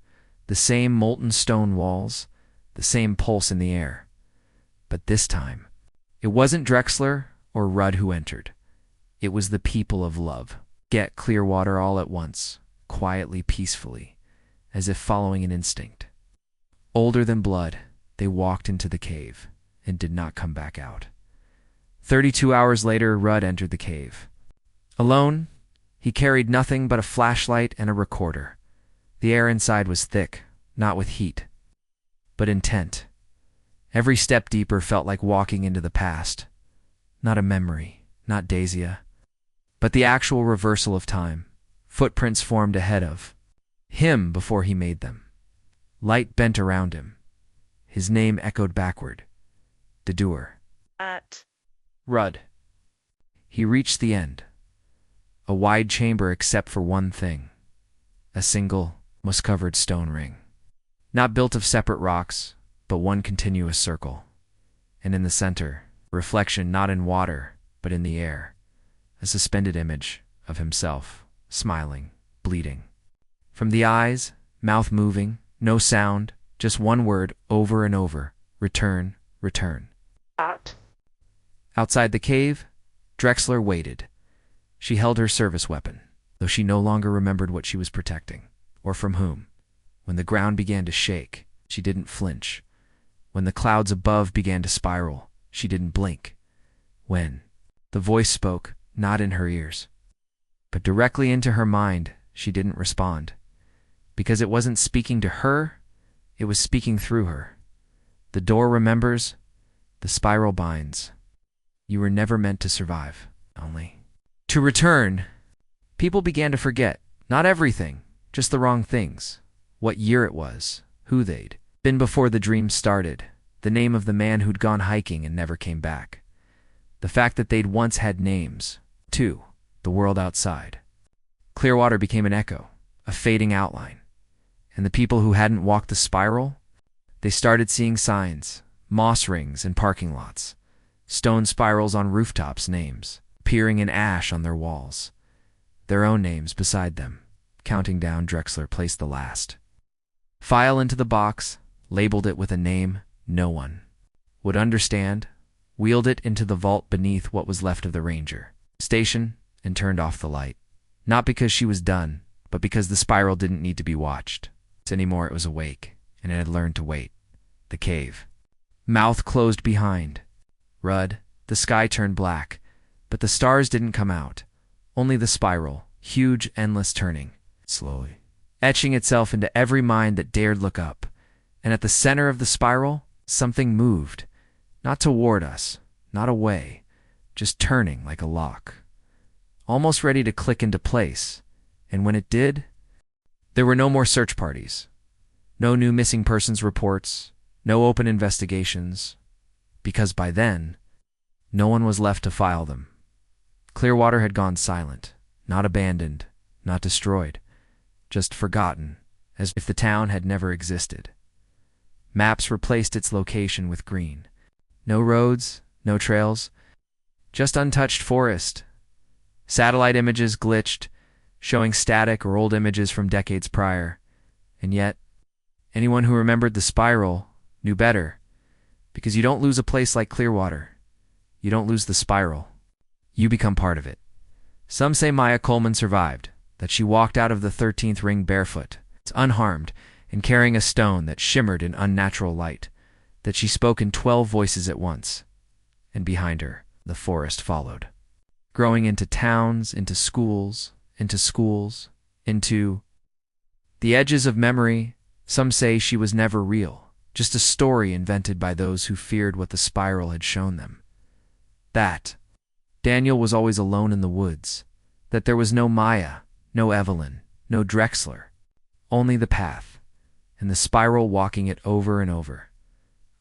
The same molten stone walls, the same pulse in the air. But this time, it wasn't Drexler or Rudd who entered. It was the people of love. Get Clearwater all at once, quietly, peacefully, as if following an instinct. Older than blood, they walked into the cave and did not come back out. 32 hours later, Rudd entered the cave. Alone, he carried nothing but a flashlight and a recorder. The air inside was thick, not with heat, but intent. Every step deeper felt like walking into the past. Not a memory, not Daisia, but the actual reversal of time. Footprints formed ahead of him before he made them. Light bent around him. His name echoed backward. Dedur. At. Rudd. He reached the end. A wide chamber except for one thing. A single, moss-covered stone ring. Not built of separate rocks, but one continuous circle. And in the center, reflection not in water, but in the air. A suspended image of himself, smiling, bleeding. From the eyes, mouth moving, no sound, just one word over and over. Return, return. Outside the cave, Drexler waited. She held her service weapon, though she no longer remembered what she was protecting, or from whom. When the ground began to shake, she didn't flinch. When the clouds above began to spiral, she didn't blink. When the voice spoke, not in her ears, but directly into her mind, she didn't respond. Because it wasn't speaking to her, it was speaking through her. The door remembers, the spiral binds. You were never meant to survive, only to return. People began to forget, not everything, just the wrong things. What year it was, who they'd been before the dream started, the name of the man who'd gone hiking and never came back. The fact that they'd once had names, too, the world outside. Clearwater became an echo, a fading outline. And the people who hadn't walked the spiral, they started seeing signs, moss rings in parking lots, stone spirals on rooftops, names appearing in ash on their walls, their own names beside them. Counting down, Drexler placed the last file into the box, labeled it with a name no one would understand, wheeled it into the vault beneath what was left of the ranger station, and turned off the light. Not because she was done, but because the spiral didn't need to be watched anymore. It was awake, and it had learned to wait. The cave. Mouth closed behind. Rudd, the sky turned black, but the stars didn't come out. Only the spiral, huge, endless, turning, slowly, etching itself into every mind that dared look up. And at the center of the spiral, something moved. Not toward us, not away, just turning like a lock. Almost ready to click into place. And when it did, there were no more search parties. No new missing persons reports. No open investigations. Because by then, no one was left to file them. Clearwater had gone silent, not abandoned, not destroyed, just forgotten, as if the town had never existed. Maps replaced its location with green. No roads, no trails, just untouched forest. Satellite images glitched, showing static or old images from decades prior. And yet, anyone who remembered the spiral knew better, because you don't lose a place like Clearwater. You don't lose the spiral. You become part of it. Some say Maya Coleman survived, that she walked out of the 13th ring barefoot, unharmed, and carrying a stone that shimmered in unnatural light, that she spoke in 12 voices at once, and behind her, the forest followed, growing into towns, into schools, into the edges of memory. Some say she was never real, just a story invented by those who feared what the spiral had shown them. That Daniel was always alone in the woods, that there was no Maya, no Evelyn, no Drexler, only the path, and the spiral walking it over and over,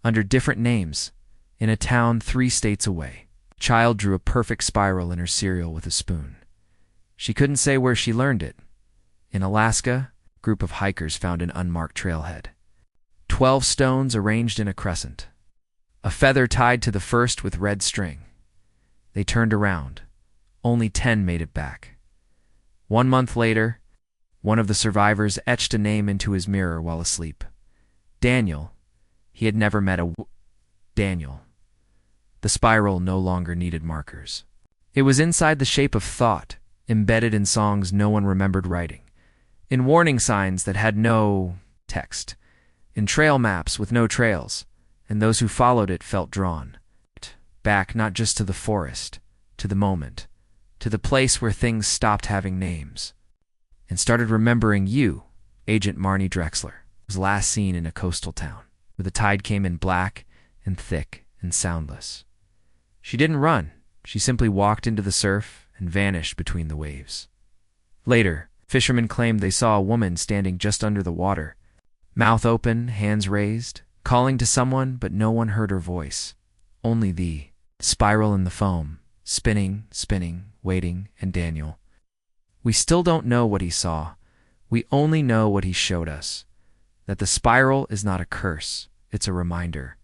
under different names, in a town 3 states away. A child drew a perfect spiral in her cereal with a spoon. She couldn't say where she learned it. In Alaska, a group of hikers found an unmarked trailhead. 12 stones arranged in a crescent. A feather tied to the first with red string. They turned around. Only 10 made it back. 1 month later, one of the survivors etched a name into his mirror while asleep. Daniel. He had never met a Daniel. The spiral no longer needed markers. It was inside the shape of thought, embedded in songs no one remembered writing, in warning signs that had no text, in trail maps with no trails, and those who followed it felt drawn back, not just to the forest, to the moment, to the place where things stopped having names, and started remembering you. Agent Marnie Drexler was last seen in a coastal town, where the tide came in black and thick and soundless. She didn't run. She simply walked into the surf and vanished between the waves. Later, fishermen claimed they saw a woman standing just under the water, mouth open, hands raised, calling to someone, but no one heard her voice. Only the spiral in the foam, spinning, spinning, waiting, and Daniel. We still don't know what he saw. We only know what he showed us. That the spiral is not a curse, it's a reminder.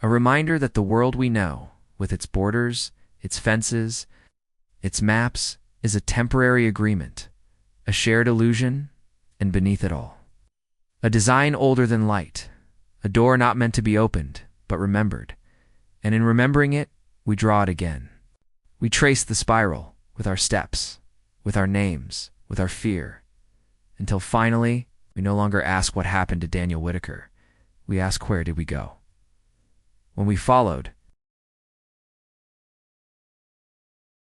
A reminder that the world we know, with its borders, its fences, its maps, is a temporary agreement, a shared illusion, and beneath it all, a design older than light, a door not meant to be opened, but remembered. And in remembering it, we draw it again. We trace the spiral with our steps, with our names, with our fear, until finally, we no longer ask what happened to Daniel Whitaker. We ask, where did we go? When we followed,